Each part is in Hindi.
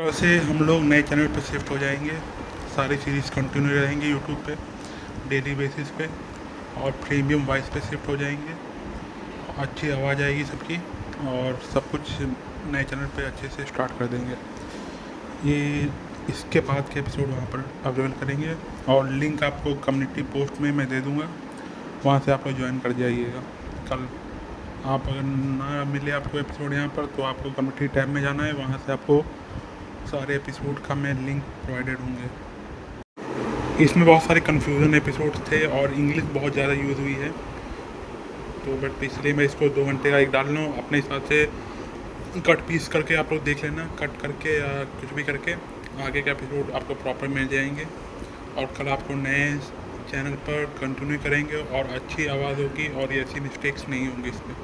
कल से हम लोग नए चैनल पे शिफ्ट हो जाएंगे। सारी सीरीज़ कंटिन्यू रहेंगी यूट्यूब पे डेली बेसिस पे, और प्रीमियम वॉइस पे शिफ्ट हो जाएंगे। अच्छी आवाज़ आएगी सबकी, और सब कुछ नए चैनल पे अच्छे से स्टार्ट कर देंगे। ये इसके बाद के एपिसोड वहाँ पर अवेलेबल करेंगे, और लिंक आपको कम्युनिटी पोस्ट में मैं दे दूँगा, वहाँ से आप लोग ज्वाइन कर जाइएगा। कल आप अगर ना मिले आपको एपिसोड यहाँ पर, तो आपको कम्युनिटी टैब में जाना है, वहाँ से आपको सारे एपिसोड का मैं लिंक प्रोवाइडेड होंगे। इसमें बहुत सारे कन्फ्यूज़न एपिसोड थे और इंग्लिश बहुत ज़्यादा यूज़ हुई है, तो बट इसलिए मैं इसको 2 घंटे का एक डाल रहा हूँ। अपने हिसाब से कट पीस करके आप लोग देख लेना, कट करके या कुछ भी करके आगे का एपिसोड आपको प्रॉपर मिल जाएंगे। और कल आपको नए चैनल पर कंटिन्यू करेंगे और अच्छी आवाज़ होगी और ऐसी मिस्टेक्स नहीं होंगी इसमें।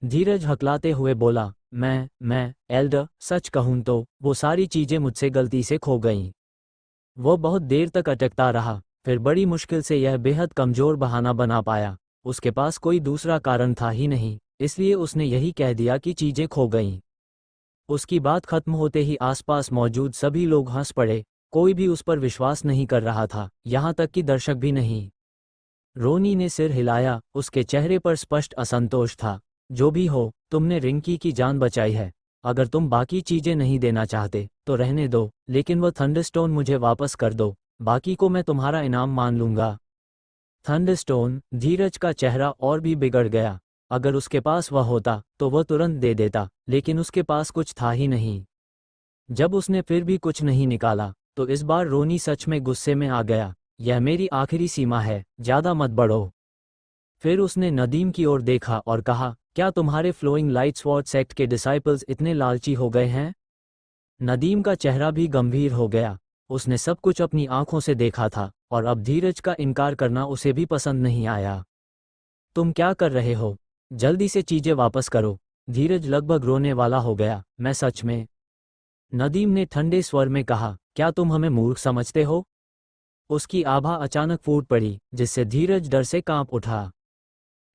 धीरज हकलाते हुए बोला, मैं एल्डर, सच कहूं तो वो सारी चीजें मुझसे गलती से खो गईं। वो बहुत देर तक अटकता रहा, फिर बड़ी मुश्किल से यह बेहद कमजोर बहाना बना पाया। उसके पास कोई दूसरा कारण था ही नहीं, इसलिए उसने यही कह दिया कि चीजें खो गईं। उसकी बात खत्म होते ही आसपास मौजूद सभी लोग हंस पड़े। कोई भी उस पर विश्वास नहीं कर रहा था, यहाँ तक कि दर्शक भी नहीं। रोनी ने सिर हिलाया, उसके चेहरे पर स्पष्ट असंतोष था। जो भी हो, तुमने रिंकी की जान बचाई है। अगर तुम बाकी चीजें नहीं देना चाहते तो रहने दो, लेकिन वो थंडरस्टोन मुझे वापस कर दो, बाकी को मैं तुम्हारा इनाम मान लूंगा। थंडरस्टोन? धीरज का चेहरा और भी बिगड़ गया। अगर उसके पास वह होता तो वह तुरंत दे देता, लेकिन उसके पास कुछ था ही नहीं। जब उसने फिर भी कुछ नहीं निकाला, तो इस बार रोनी सच में गुस्से में आ गया। यह मेरी आखिरी सीमा है, ज्यादा मत बढ़ो। फिर उसने नदीम की ओर देखा और कहा, क्या तुम्हारे फ्लोइंग लाइट स्वॉर्ड सेक्ट के डिसाइपल्स इतने लालची हो गए हैं? नदीम का चेहरा भी गंभीर हो गया। उसने सब कुछ अपनी आंखों से देखा था, और अब धीरज का इनकार करना उसे भी पसंद नहीं आया। तुम क्या कर रहे हो? जल्दी से चीजें वापस करो। धीरज लगभग रोने वाला हो गया। मैं सच में। नदीम ने ठंडे स्वर में कहा, क्या तुम हमें मूर्ख समझते हो? उसकी आभा अचानक फूट पड़ी, जिससे धीरज डर से कांप उठा।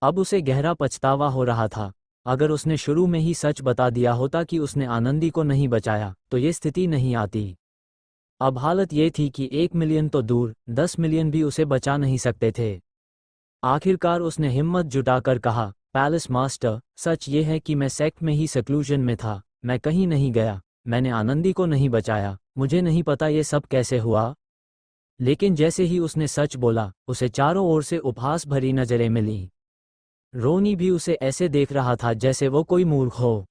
अब उसे गहरा पछतावा हो रहा था। अगर उसने शुरू में ही सच बता दिया होता कि उसने आनंदी को नहीं बचाया, तो ये स्थिति नहीं आती। अब हालत ये थी कि 1 मिलियन तो दूर, 10 मिलियन भी उसे बचा नहीं सकते थे। आखिरकार उसने हिम्मत जुटाकर कहा, पैलेस मास्टर, सच ये है कि मैं सेक्ट में ही सेक्लूजन में था। मैं कहीं नहीं गया। मैंने आनंदी को नहीं बचाया। मुझे नहीं पता ये सब कैसे हुआ। लेकिन जैसे ही उसने सच बोला, उसे चारों ओर से उपहास भरी नजरें मिलीं। रोनी भी उसे ऐसे देख रहा था जैसे वो कोई मूर्ख हो।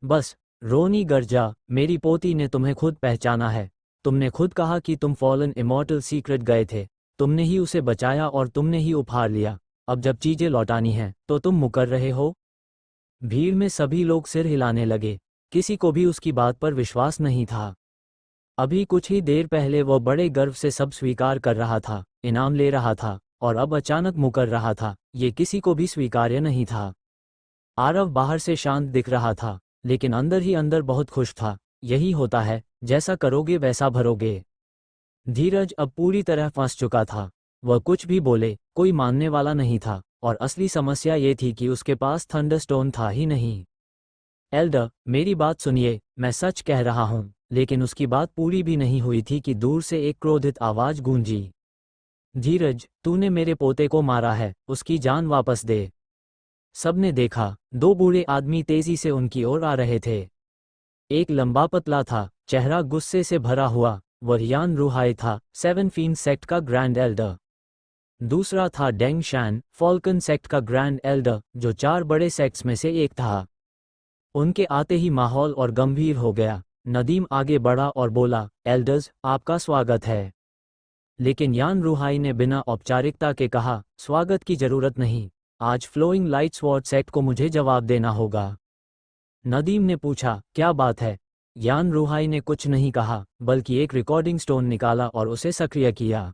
बस, रोनी गर्जा, मेरी पोती ने तुम्हें खुद पहचाना है। तुमने खुद कहा कि तुम फॉलन इमॉर्टल सीक्रेट गए थे। तुमने ही उसे बचाया और तुमने ही उपहार लिया। अब जब चीजें लौटानी हैं, तो तुम मुकर रहे हो? भीड़ में सभी लोग सिर हिलाने लगे। किसी को भी उसकी बात पर विश्वास नहीं था। अभी कुछ ही देर पहले वह बड़े गर्व से सब स्वीकार कर रहा था, इनाम ले रहा था, और अब अचानक मुकर रहा था। ये किसी को भी स्वीकार्य नहीं था। आरव बाहर से शांत दिख रहा था, लेकिन अंदर ही अंदर बहुत खुश था। यही होता है, जैसा करोगे वैसा भरोगे। धीरज अब पूरी तरह फंस चुका था। वह कुछ भी बोले, कोई मानने वाला नहीं था, और असली समस्या ये थी कि उसके पास थंडरस्टोन था ही नहीं। एल्डर, मेरी बात सुनिए, मैं सच कह रहा हूँ। लेकिन उसकी बात पूरी भी नहीं हुई थी कि दूर से एक क्रोधित आवाज गूंजी। धीरज, तूने मेरे पोते को मारा है, उसकी जान वापस दे। सबने देखा, 2 बूढ़े आदमी तेजी से उनकी ओर आ रहे थे। एक लंबा पतला था, चेहरा गुस्से से भरा हुआ। वह यान रूहाई था, 7 फीन सेक्ट का ग्रैंड एल्डर। दूसरा था डेंग शैन, फॉल्कन सेक्ट का ग्रैंड एल्डर, जो 4 बड़े सेक्ट्स में से एक था। उनके आते ही माहौल और गंभीर हो गया। नदीम आगे बढ़ा और बोला, एल्डर्स, आपका स्वागत है। लेकिन यान रूहाई ने बिना औपचारिकता के कहा, स्वागत की जरूरत नहीं। आज फ्लोइंग लाइट स्वॉर्ड सेक्ट को मुझे जवाब देना होगा। नदीम ने पूछा, क्या बात है? यान रूहाई ने कुछ नहीं कहा, बल्कि एक रिकॉर्डिंग स्टोन निकाला और उसे सक्रिय किया।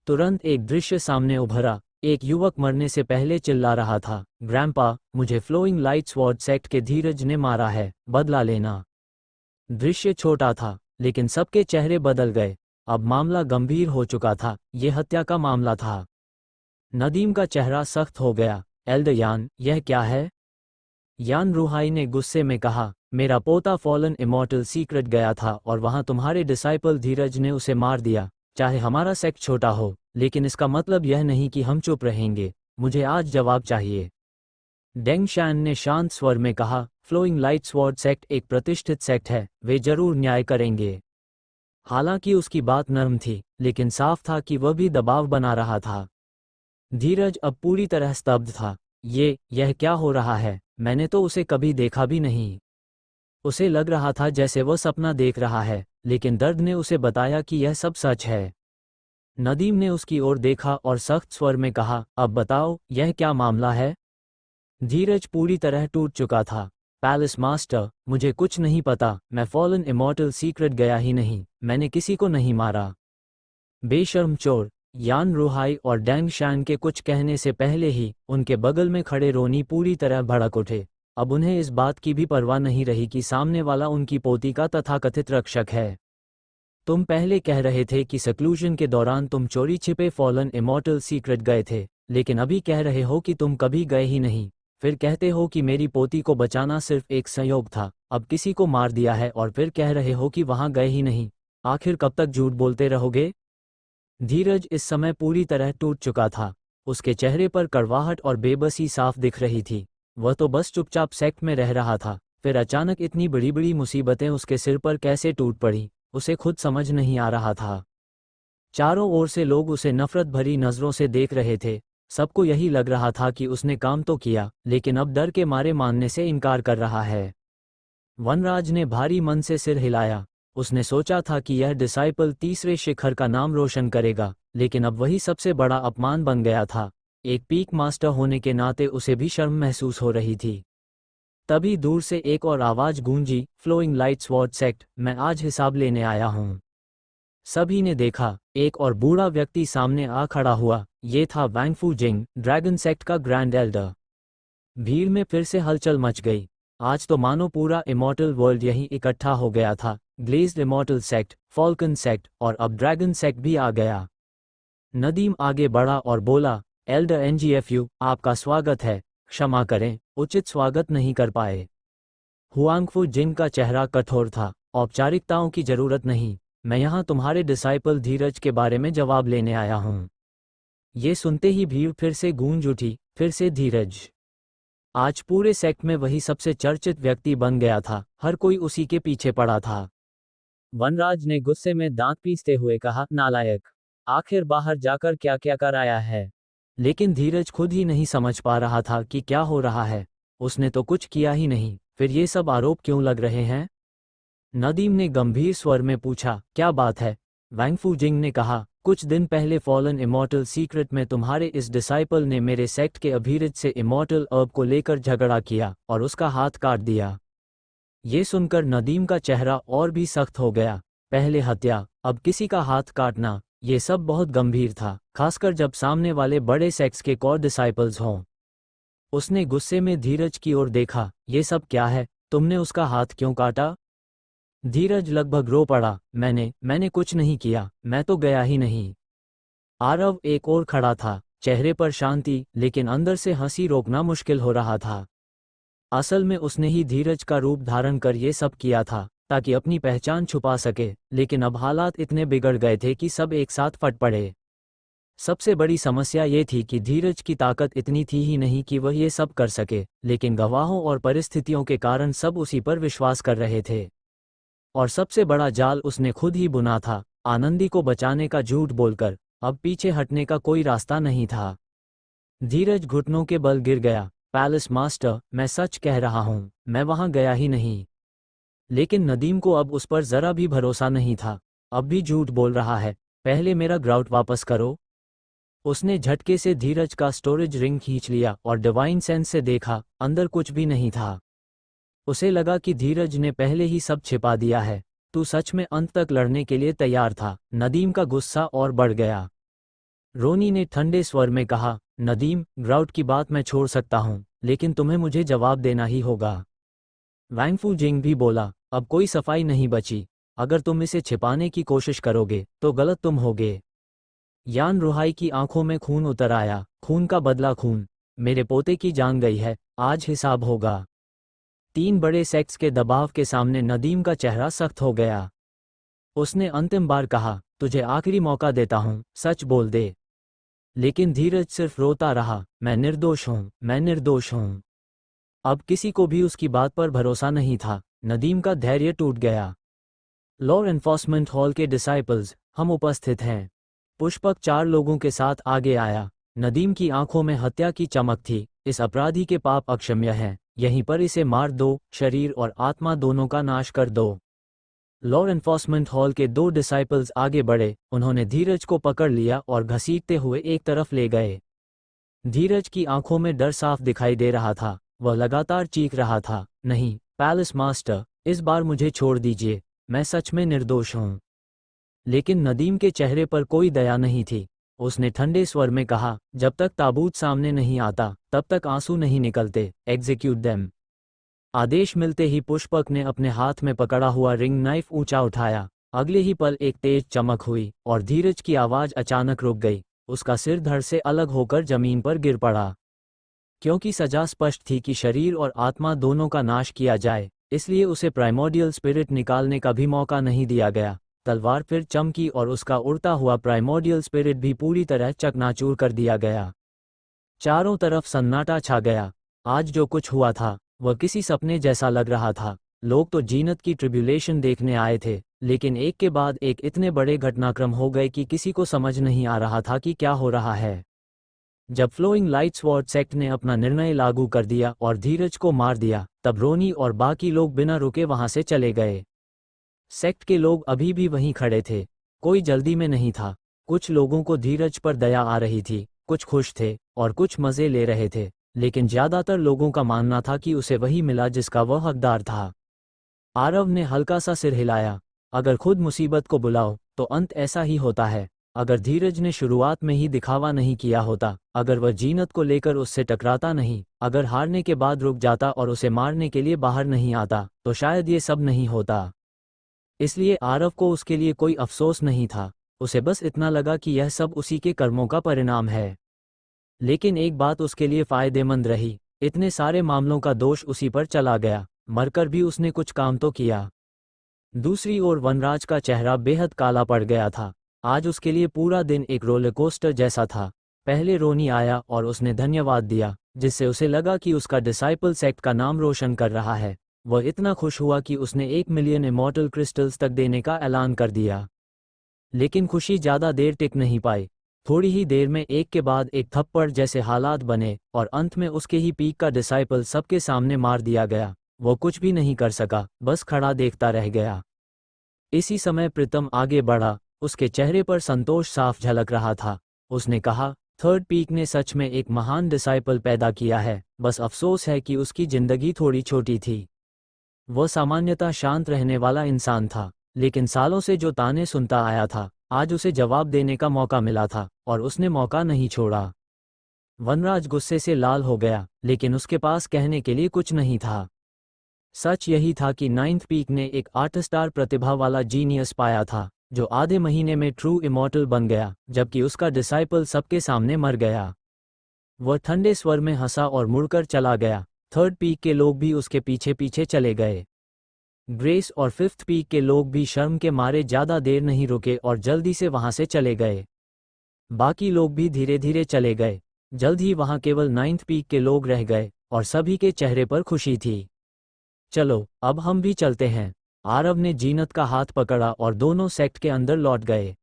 तुरंत एक दृश्य सामने उभरा। एक युवक मरने से पहले चिल्ला रहा था, ग्रैंपा, मुझे फ्लोइंग लाइट स्वॉर्ड सेक्ट के धीरज ने मारा है, बदला लेना। दृश्य छोटा था, लेकिन सबके चेहरे बदल गए। अब मामला गंभीर हो चुका था। ये हत्या का मामला था। नदीम का चेहरा सख्त हो गया। एल्डर यान, यह क्या है? यान रूहाई ने गुस्से में कहा, मेरा पोता फॉलन इमॉर्टल सीक्रेट गया था और वहां तुम्हारे डिसाइपल धीरज ने उसे मार दिया। चाहे हमारा सेक्ट छोटा हो, लेकिन इसका मतलब यह नहीं कि हम चुप रहेंगे। मुझे आज जवाब चाहिए। डेंग शैन ने शांत स्वर में कहा, फ्लोइंग लाइट स्वॉर्ड सेक्ट एक प्रतिष्ठित सेक्ट है, वे जरूर न्याय करेंगे। हालांकि उसकी बात नरम थी, लेकिन साफ था कि वह भी दबाव बना रहा था। धीरज अब पूरी तरह स्तब्ध था। यह क्या हो रहा है? मैंने तो उसे कभी देखा भी नहीं। उसे लग रहा था जैसे वह सपना देख रहा है, लेकिन दर्द ने उसे बताया कि यह सब सच है। नदीम ने उसकी ओर देखा और सख्त स्वर में कहा, अब बताओ, यह क्या मामला है? धीरज पूरी तरह टूट चुका था। पैलेस मास्टर, मुझे कुछ नहीं पता। मैं फॉलन इमॉर्टल सीक्रेट गया ही नहीं। मैंने किसी को नहीं मारा। बेशर्म चोर। यान रूहाई और डैंग शैन के कुछ कहने से पहले ही उनके बगल में खड़े रोनी पूरी तरह भड़क उठे। अब उन्हें इस बात की भी परवाह नहीं रही कि सामने वाला उनकी पोती का तथाकथित रक्षक है। तुम पहले कह रहे थे कि सक्लूजन के दौरान तुम चोरी छिपे फॉलन इमॉर्टल सीक्रेट गए थे, लेकिन अभी कह रहे हो कि तुम कभी गए ही नहीं। फिर कहते हो कि मेरी पोती को बचाना सिर्फ एक संयोग था। अब किसी को मार दिया है और फिर कह रहे हो कि वहां गए ही नहीं। आखिर कब तक झूठ बोलते रहोगे? धीरज इस समय पूरी तरह टूट चुका था। उसके चेहरे पर कड़वाहट और बेबसी साफ दिख रही थी। वह तो बस चुपचाप सेक्ट में रह रहा था, फिर अचानक इतनी बड़ी बड़ी मुसीबतें उसके सिर पर कैसे टूट पड़ी, उसे खुद समझ नहीं आ रहा था। चारों ओर से लोग उसे नफरत भरी नजरों से देख रहे थे। सबको यही लग रहा था कि उसने काम तो किया, लेकिन अब डर के मारे मानने से इनकार कर रहा है। वनराज ने भारी मन से सिर हिलाया। उसने सोचा था कि यह डिसाइपल तीसरे शिखर का नाम रोशन करेगा, लेकिन अब वही सबसे बड़ा अपमान बन गया था। एक पीक मास्टर होने के नाते उसे भी शर्म महसूस हो रही थी। तभी दूर से एक और आवाज गूंजी, फ्लोइंग लाइट स्वॉर्ड सेक्ट, मैं आज हिसाब लेने आया हूं। सभी ने देखा, एक और बूढ़ा व्यक्ति सामने आ खड़ा हुआ। ये था वैंगफू जिंग, ड्रैगन सेक्ट का ग्रैंड एल्डर। भीड़ में फिर से हलचल मच गई। आज तो मानो पूरा इमॉर्टल वर्ल्ड यहीं इकट्ठा हो गया था। Glazed immortal sect, Falcon sect और अब ड्रैगन सेक्ट भी आ गया। नदीम आगे बढ़ा और बोला, एल्डर एनजीएफयू, आपका स्वागत है। क्षमा करें, उचित स्वागत नहीं कर पाए। हुआंगफू जिंग का चेहरा कठोर था। औपचारिकताओं की जरूरत नहीं, मैं यहाँ तुम्हारे डिसाइपल धीरज के बारे में जवाब लेने आया हूँ। ये सुनते ही भीड़ फिर से गूंज उठी, फिर से धीरज। आज पूरे सेक्ट में वही सबसे चर्चित व्यक्ति बन गया था। हर कोई उसी के पीछे पड़ा था। वनराज ने गुस्से में दांत पीसते हुए कहा, नालायक, आखिर बाहर जाकर क्या क्या कर आया है? लेकिन धीरज खुद ही नहीं समझ पा रहा था कि क्या हो रहा है। उसने तो कुछ किया ही नहीं, फिर ये सब आरोप क्यों लग रहे हैं? नदीम ने गंभीर स्वर में पूछा, क्या बात है? वैंगफू जिंग ने कहा, कुछ दिन पहले फॉलन इमॉर्टल सीक्रेट में तुम्हारे इस डिसाइपल ने मेरे सेक्ट के अभिरित से इमॉर्टल अर्ब को लेकर झगड़ा किया और उसका हाथ काट दिया। ये सुनकर नदीम का चेहरा और भी सख्त हो गया। पहले हत्या, अब किसी का हाथ काटना, ये सब बहुत गंभीर था, खासकर जब सामने वाले बड़े सेक्ट्स के कोर डिसाइपल्स हों। उसने गुस्से में धीरज की ओर देखा, ये सब क्या है? तुमने उसका हाथ क्यों काटा? धीरज लगभग रो पड़ा, मैंने कुछ नहीं किया, मैं तो गया ही नहीं। आरव एक और खड़ा था, चेहरे पर शांति, लेकिन अंदर से हंसी रोकना मुश्किल हो रहा था। असल में उसने ही धीरज का रूप धारण कर ये सब किया था, ताकि अपनी पहचान छुपा सके, लेकिन अब हालात इतने बिगड़ गए थे कि सब एक साथ फट पड़े। सबसे बड़ी समस्या ये थी कि धीरज की ताकत इतनी थी ही नहीं कि वह ये सब कर सके, लेकिन गवाहों और परिस्थितियों के कारण सब उसी पर विश्वास कर रहे थे। और सबसे बड़ा जाल उसने खुद ही बुना था, आनंदी को बचाने का झूठ बोलकर। अब पीछे हटने का कोई रास्ता नहीं था। धीरज घुटनों के बल गिर गया। पैलेस मास्टर, मैं सच कह रहा हूँ, मैं वहां गया ही नहीं। लेकिन नदीम को अब उस पर जरा भी भरोसा नहीं था। अब भी झूठ बोल रहा है। पहले मेरा ग्राउट वापस करो। उसने झटके से धीरज का स्टोरेज रिंग खींच लिया और डिवाइन सेंस से देखा, अंदर कुछ भी नहीं था। उसे लगा कि धीरज ने पहले ही सब छिपा दिया है। तू सच में अंत तक लड़ने के लिए तैयार था? नदीम का गुस्सा और बढ़ गया। रोनी ने ठंडे स्वर में कहा, नदीम, ग्राउट की बात मैं छोड़ सकता हूँ, लेकिन तुम्हें मुझे जवाब देना ही होगा। वैंगफू जिंग भी बोला, अब कोई सफाई नहीं बची। अगर तुम इसे छिपाने की कोशिश करोगे तो गलत तुम होगे। यान रुहाई की आंखों में खून उतर आया। खून का बदला खून। मेरे पोते की जान गई है, आज हिसाब होगा। 3 बड़े सेक्ट्स के दबाव के सामने नदीम का चेहरा सख्त हो गया। उसने अंतिम बार कहा, तुझे आखिरी मौका देता हूँ, सच बोल दे। लेकिन धीरज सिर्फ रोता रहा, मैं निर्दोष हूँ, मैं निर्दोष हूँ। अब किसी को भी उसकी बात पर भरोसा नहीं था। नदीम का धैर्य टूट गया। लॉ एनफोर्समेंट हॉल के डिसाइपल्स, हम उपस्थित हैं। पुष्पक 4 लोगों के साथ आगे आया। नदीम की आंखों में हत्या की चमक थी। इस अपराधी के पाप अक्षम्य हैं, यहीं पर इसे मार दो, शरीर और आत्मा दोनों का नाश कर दो। लॉ एनफोर्समेंट हॉल के 2 डिसाइपल्स आगे बढ़े। उन्होंने धीरज को पकड़ लिया और घसीटते हुए एक तरफ ले गए। धीरज की आंखों में डर साफ दिखाई दे रहा था। वह लगातार चीख रहा था, नहीं पैलेस मास्टर, इस बार मुझे छोड़ दीजिए, मैं सच में निर्दोष हूँ। लेकिन नदीम के चेहरे पर कोई दया नहीं थी। उसने ठंडे स्वर में कहा, जब तक ताबूत सामने नहीं आता तब तक आंसू नहीं निकलते, एग्जीक्यूट देम। आदेश मिलते ही पुष्पक ने अपने हाथ में पकड़ा हुआ रिंग नाइफ ऊंचा उठाया। अगले ही पल एक तेज चमक हुई और धीरज की आवाज अचानक रुक गई। उसका सिर धड़ से अलग होकर जमीन पर गिर पड़ा। क्योंकि सजा स्पष्ट थी कि शरीर और आत्मा दोनों का नाश किया जाए, इसलिए उसे प्राइमोर्डियल स्पिरिट निकालने का भी मौका नहीं दिया गया। तलवार फिर चमकी और उसका उड़ता हुआ प्राइमोर्डियल स्पिरिट भी पूरी तरह चकनाचूर कर दिया गया। चारों तरफ सन्नाटा छा गया। आज जो कुछ हुआ था वह किसी सपने जैसा लग रहा था। लोग तो जीनत की ट्रिब्यूलेशन देखने आए थे, लेकिन एक के बाद एक इतने बड़े घटनाक्रम हो गए कि किसी को समझ नहीं आ रहा था कि क्या हो रहा है। जब फ्लोइंग लाइट स्वॉर्ड सेक्ट ने अपना निर्णय लागू कर दिया और धीरज को मार दिया, तब रोनी और बाकी लोग बिना रुके वहां से चले गए। सेक्ट के लोग अभी भी वहीं खड़े थे। कोई जल्दी में नहीं था। कुछ लोगों को धीरज पर दया आ रही थी, कुछ खुश थे और कुछ मजे ले रहे थे, लेकिन ज्यादातर लोगों का मानना था कि उसे वही मिला जिसका वह हकदार था। आरव ने हल्का सा सिर हिलाया। अगर खुद मुसीबत को बुलाओ तो अंत ऐसा ही होता है। अगर धीरज ने शुरुआत में ही दिखावा नहीं किया होता, अगर वह जीनत को लेकर उससे टकराता नहीं, अगर हारने के बाद रुक जाता और उसे मारने के लिए बाहर नहीं आता, तो शायद ये सब नहीं होता। इसलिए आरव को उसके लिए कोई अफसोस नहीं था। उसे बस इतना लगा कि यह सब उसी के कर्मों का परिणाम है। लेकिन एक बात उसके लिए फायदेमंद रही, इतने सारे मामलों का दोष उसी पर चला गया। मरकर भी उसने कुछ काम तो किया। दूसरी ओर वनराज का चेहरा बेहद काला पड़ गया था। आज उसके लिए पूरा दिन एक रोलरकोस्टर जैसा था। पहले रोनी आया और उसने धन्यवाद दिया, जिससे उसे लगा कि उसका डिसाइपल सेक्ट का नाम रोशन कर रहा है। वह इतना खुश हुआ कि उसने 1 मिलियन इमॉर्टल क्रिस्टल्स तक देने का ऐलान कर दिया। लेकिन खुशी ज़्यादा देर टिक नहीं पाई। थोड़ी ही देर में एक के बाद एक थप्पड़ जैसे हालात बने और अंत में उसके ही पीक का डिसाइपल सबके सामने मार दिया गया। वो कुछ भी नहीं कर सका, बस खड़ा देखता रह गया। इसी समय प्रीतम आगे बढ़ा। उसके चेहरे पर संतोष साफ झलक रहा था। उसने कहा, थर्ड पीक ने सच में एक महान डिसाइपल पैदा किया है, बस अफसोस है कि उसकी जिंदगी थोड़ी छोटी थी। वह सामान्यतः शांत रहने वाला इंसान था, लेकिन सालों से जो ताने सुनता आया था, आज उसे जवाब देने का मौका मिला था और उसने मौका नहीं छोड़ा। वनराज गुस्से से लाल हो गया, लेकिन उसके पास कहने के लिए कुछ नहीं था। सच यही था कि 9th पीक ने एक 8 स्टार प्रतिभा वाला जीनियस पाया था, जो आधे महीने में ट्रू इमॉर्टल बन गया, जबकि उसका डिसाइपल सबके सामने मर गया। वह ठंडे स्वर में हंसा और मुड़कर चला गया। थर्ड पीक के लोग भी उसके पीछे पीछे चले गए। ग्रेस और 5th पीक के लोग भी शर्म के मारे ज्यादा देर नहीं रुके और जल्दी से वहां से चले गए। बाकी लोग भी धीरे धीरे चले गए। जल्द ही वहां केवल 9th पीक के लोग रह गए और सभी के चेहरे पर खुशी थी। चलो अब हम भी चलते हैं। आरव ने जीनत का हाथ पकड़ा और दोनों सेक्ट के अंदर लौट गए।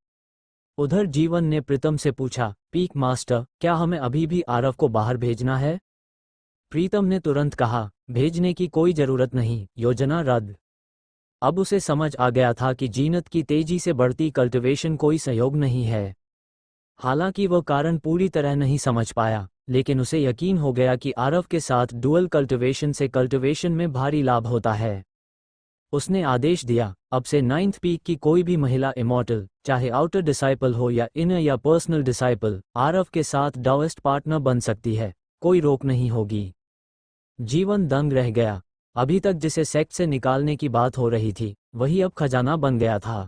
उधर जीवन ने प्रीतम से पूछा, पीक मास्टर, क्या हमें अभी भी आरव को बाहर भेजना है? प्रीतम ने तुरंत कहा, भेजने की कोई जरूरत नहीं, योजना रद्द। अब उसे समझ आ गया था कि जीनत की तेजी से बढ़ती कल्टिवेशन कोई सहयोग नहीं है। हालांकि वह कारण पूरी तरह नहीं समझ पाया, लेकिन उसे यकीन हो गया कि आरव के साथ डुअल कल्टिवेशन से कल्टिवेशन में भारी लाभ होता है। उसने आदेश दिया, अब से 9th पीक की कोई भी महिला इमॉर्टल, चाहे आउटर डिसाइपल हो या इनर या पर्सनल डिसाइपल, आरव के साथ डाउएस्ट पार्टनर बन सकती है। कोई रोक नहीं होगी। जीवन दंग रह गया। अभी तक जिसे सेक्ट से निकालने की बात हो रही थी, वही अब खजाना बन गया था।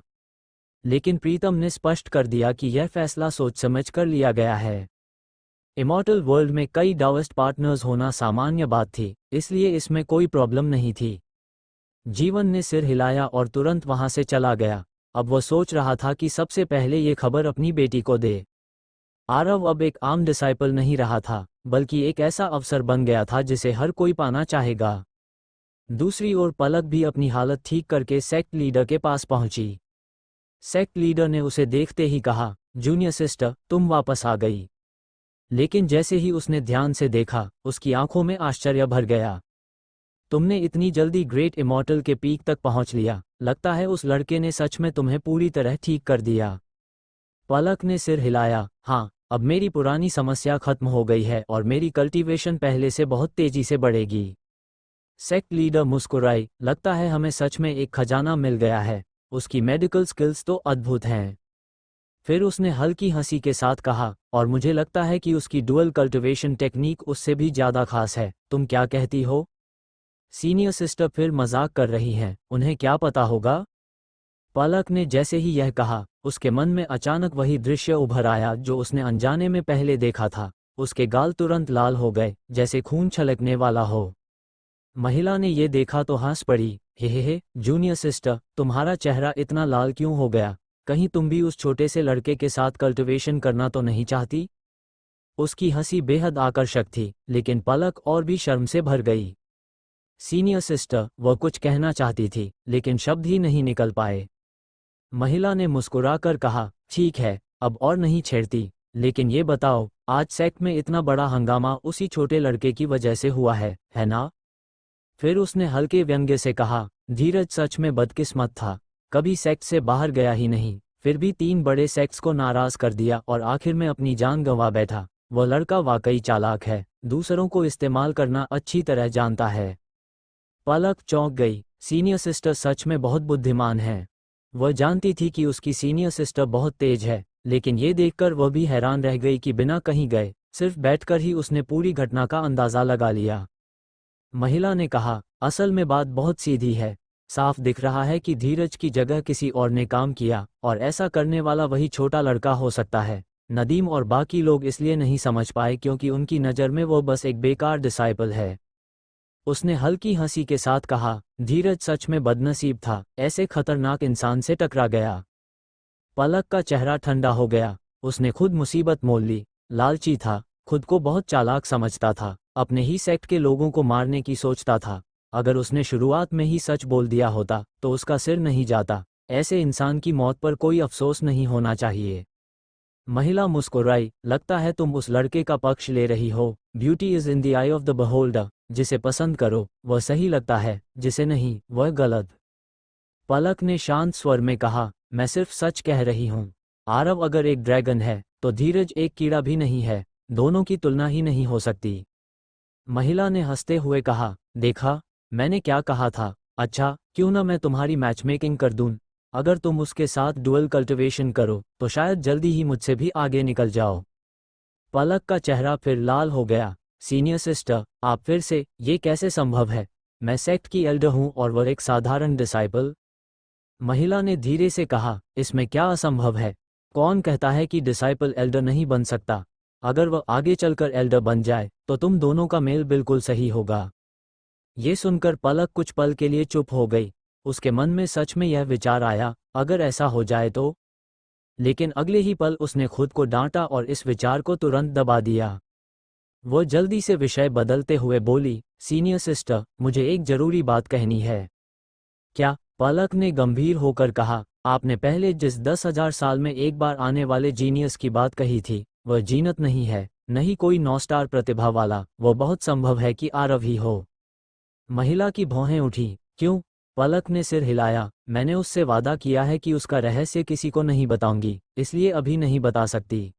लेकिन प्रीतम ने स्पष्ट कर दिया कि यह फैसला सोच समझ कर लिया गया है। इमॉर्टल वर्ल्ड में कई डाउइस्ट पार्टनर्स होना सामान्य बात थी, इसलिए इसमें कोई प्रॉब्लम नहीं थी। जीवन ने सिर हिलाया और तुरंत वहां से चला गया। अब वह सोच रहा था कि सबसे पहले ये खबर अपनी बेटी को दे। आरव अब एक आम डिसाइपल नहीं रहा था, बल्कि एक ऐसा अवसर बन गया था जिसे हर कोई पाना चाहेगा। दूसरी ओर पलक भी अपनी हालत ठीक करके सेक्ट लीडर के पास पहुंची। सेक्ट लीडर ने उसे देखते ही कहा, जूनियर सिस्टर, तुम वापस आ गई। लेकिन जैसे ही उसने ध्यान से देखा, उसकी आंखों में आश्चर्य भर गया। तुमने इतनी जल्दी ग्रेट इमॉर्टल के पीक तक पहुंच लिया। लगता है उस लड़के ने सच में तुम्हें पूरी तरह ठीक कर दिया। पलक ने सिर हिलाया, हाँ, अब मेरी पुरानी समस्या खत्म हो गई है और मेरी कल्टीवेशन पहले से बहुत तेजी से बढ़ेगी। सेक्ट लीडर मुस्कुराई, लगता है हमें सच में एक खजाना मिल गया है। उसकी मेडिकल स्किल्स तो अद्भुत हैं। फिर उसने हल्की हंसी के साथ कहा, और मुझे लगता है कि उसकी डुअल कल्टीवेशन टेक्निक उससे भी ज़्यादा खास है। तुम क्या कहती हो? सीनियर सिस्टर फिर मजाक कर रही हैं, उन्हें क्या पता होगा? पलक ने जैसे ही यह कहा, उसके मन में अचानक वही दृश्य उभर आया जो उसने अनजाने में पहले देखा था। उसके गाल तुरंत लाल हो गए, जैसे खून छलकने वाला हो। महिला ने ये देखा तो हंस पड़ी, हे, जूनियर सिस्टर, तुम्हारा चेहरा इतना लाल क्यों हो गया? कहीं तुम भी उस छोटे से लड़के के साथ कल्टीवेशन करना तो नहीं चाहती? उसकी हंसी बेहद आकर्षक थी, लेकिन पलक और भी शर्म से भर गई। सीनियर सिस्टर, वह कुछ कहना चाहती थी, लेकिन शब्द ही नहीं निकल पाए। महिला ने मुस्कुराकर कहा, ठीक है, अब और नहीं छेड़ती, लेकिन ये बताओ, आज सेक्ट में इतना बड़ा हंगामा उसी छोटे लड़के की वजह से हुआ है ना? फिर उसने हल्के व्यंग्य से कहा, धीरज सच में बदकिस्मत था। कभी सेक्ट से बाहर गया ही नहीं, फिर भी 3 बड़े सेक्ट्स को नाराज कर दिया और आखिर में अपनी जान गंवा बैठा। वह लड़का वाकई चालाक है, दूसरों को इस्तेमाल करना अच्छी तरह जानता है। पलक चौंक गई, सीनियर सिस्टर सच में बहुत बुद्धिमान है। वह जानती थी कि उसकी सीनियर सिस्टर बहुत तेज है, लेकिन ये देखकर वह भी हैरान रह गई कि बिना कहीं गए, सिर्फ बैठकर ही उसने पूरी घटना का अंदाज़ा लगा लिया। महिला ने कहा, असल में बात बहुत सीधी है। साफ दिख रहा है कि धीरज की जगह किसी और ने काम किया, और ऐसा करने वाला वही छोटा लड़का हो सकता है। नदीम और बाकी लोग इसलिए नहीं समझ पाए क्योंकि उनकी नज़र में वो बस एक बेकार डिसाइपल है। उसने हल्की हंसी के साथ कहा, धीरज सच में बदनसीब था, ऐसे खतरनाक इंसान से टकरा गया। पलक का चेहरा ठंडा हो गया, उसने खुद मुसीबत मोल ली। लालची था, खुद को बहुत चालाक समझता था, अपने ही सेक्ट के लोगों को मारने की सोचता था। अगर उसने शुरुआत में ही सच बोल दिया होता तो उसका सिर नहीं जाता। ऐसे इंसान की मौत पर कोई अफसोस नहीं होना चाहिए। महिला मुस्कुराई, लगता है तुम उस लड़के का पक्ष ले रही हो। Beauty is in the I of the beholder. जिसे पसंद करो वह सही लगता है, जिसे नहीं वह गलत। पलक ने शांत स्वर में कहा, मैं सिर्फ सच कह रही हूँ। आरव अगर एक ड्रैगन है तो धीरज एक कीड़ा भी नहीं है, दोनों की तुलना ही नहीं हो सकती। महिला ने हंसते हुए कहा, देखा, मैंने क्या कहा था। अच्छा, क्यों ना मैं तुम्हारी मैचमेकिंग कर दूं? अगर तुम उसके साथ डुअल कल्टीवेशन करो तो शायद जल्दी ही मुझसे भी आगे निकल जाओ। पलक का चेहरा फिर लाल हो गया, सीनियर सिस्टर, आप फिर से, ये कैसे संभव है? मैं सेक्ट की एल्डर हूँ और वह एक साधारण डिसाइपल। महिला ने धीरे से कहा, इसमें क्या असंभव है? कौन कहता है कि डिसाइपल एल्डर नहीं बन सकता? अगर वह आगे चलकर एल्डर बन जाए तो तुम दोनों का मेल बिल्कुल सही होगा। ये सुनकर पलक कुछ पल के लिए चुप हो गई। उसके मन में सच में यह विचार आया, अगर ऐसा हो जाए तो। लेकिन अगले ही पल उसने खुद को डांटा और इस विचार को तुरंत दबा दिया। वो जल्दी से विषय बदलते हुए बोली, सीनियर सिस्टर, मुझे एक जरूरी बात कहनी है। क्या? पलक ने गंभीर होकर कहा, आपने पहले जिस 10,000 साल में एक बार आने वाले जीनियस की बात कही थी, वह जीनत नहीं है, नहीं कोई 9 स्टार प्रतिभा वाला। वो बहुत संभव है कि आरव ही हो। महिला की भौहें उठी, क्यों? पलक ने सिर हिलाया, मैंने उससे वादा किया है कि उसका रहस्य किसी को नहीं बताऊंगी, इसलिए अभी नहीं बता सकती।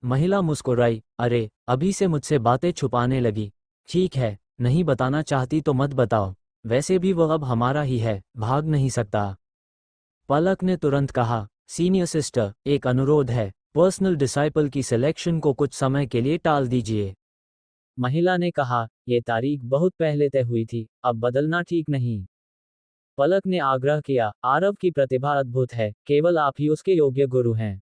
महिला मुस्कुराई, अरे, अभी से मुझसे बातें छुपाने लगी। ठीक है, नहीं बताना चाहती तो मत बताओ, वैसे भी वह अब हमारा ही है, भाग नहीं सकता। पलक ने तुरंत कहा, सीनियर सिस्टर, एक अनुरोध है, पर्सनल डिसाइपल की सिलेक्शन को कुछ समय के लिए टाल दीजिए। महिला ने कहा, यह तारीख बहुत पहले तय हुई थी, अब बदलना ठीक नहीं। पलक ने आग्रह किया, आरव की प्रतिभा अद्भुत है, केवल आप ही उसके योग्य गुरु हैं।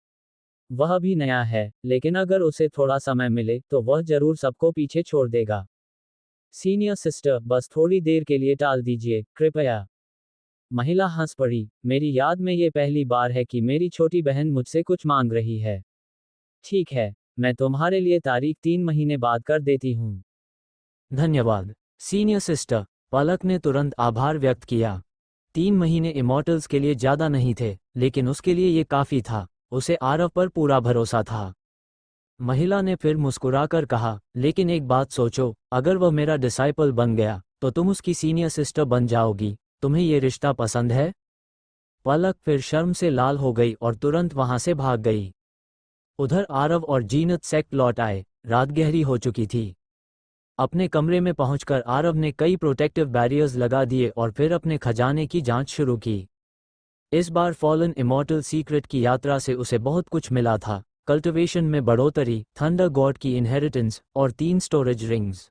वह भी नया है, लेकिन अगर उसे थोड़ा समय मिले तो वह जरूर सबको पीछे छोड़ देगा। सीनियर सिस्टर, बस थोड़ी देर के लिए टाल दीजिए, कृपया। महिला हंस पड़ी। मेरी याद में ये पहली बार है कि मेरी छोटी बहन मुझसे कुछ मांग रही है। ठीक है, मैं तुम्हारे लिए तारीख 3 महीने बाद कर देती हूँ। धन्यवाद, सीनियर सिस्टर। पलक ने तुरंत आभार व्यक्त किया। 3 महीने इमॉर्टल्स के लिए ज्यादा नहीं थे, लेकिन उसके लिए ये काफी था। उसे आरव पर पूरा भरोसा था। महिला ने फिर मुस्कुराकर कहा, लेकिन एक बात सोचो, अगर वह मेरा डिसाइपल बन गया तो तुम उसकी सीनियर सिस्टर बन जाओगी। तुम्हें ये रिश्ता पसंद है? पलक फिर शर्म से लाल हो गई और तुरंत वहां से भाग गई। उधर आरव और जीनत सेक्ट लौट आए। रात गहरी हो चुकी थी। अपने कमरे में पहुंचकर आरव ने कई प्रोटेक्टिव बैरियर्स लगा दिए और फिर अपने खजाने की जांच शुरू की। इस बार फॉलन इमॉर्टल सीक्रेट की यात्रा से उसे बहुत कुछ मिला था। कल्टिवेशन में बढ़ोतरी, थंडर गॉड की इनहेरिटेंस और 3 स्टोरेज रिंग्स।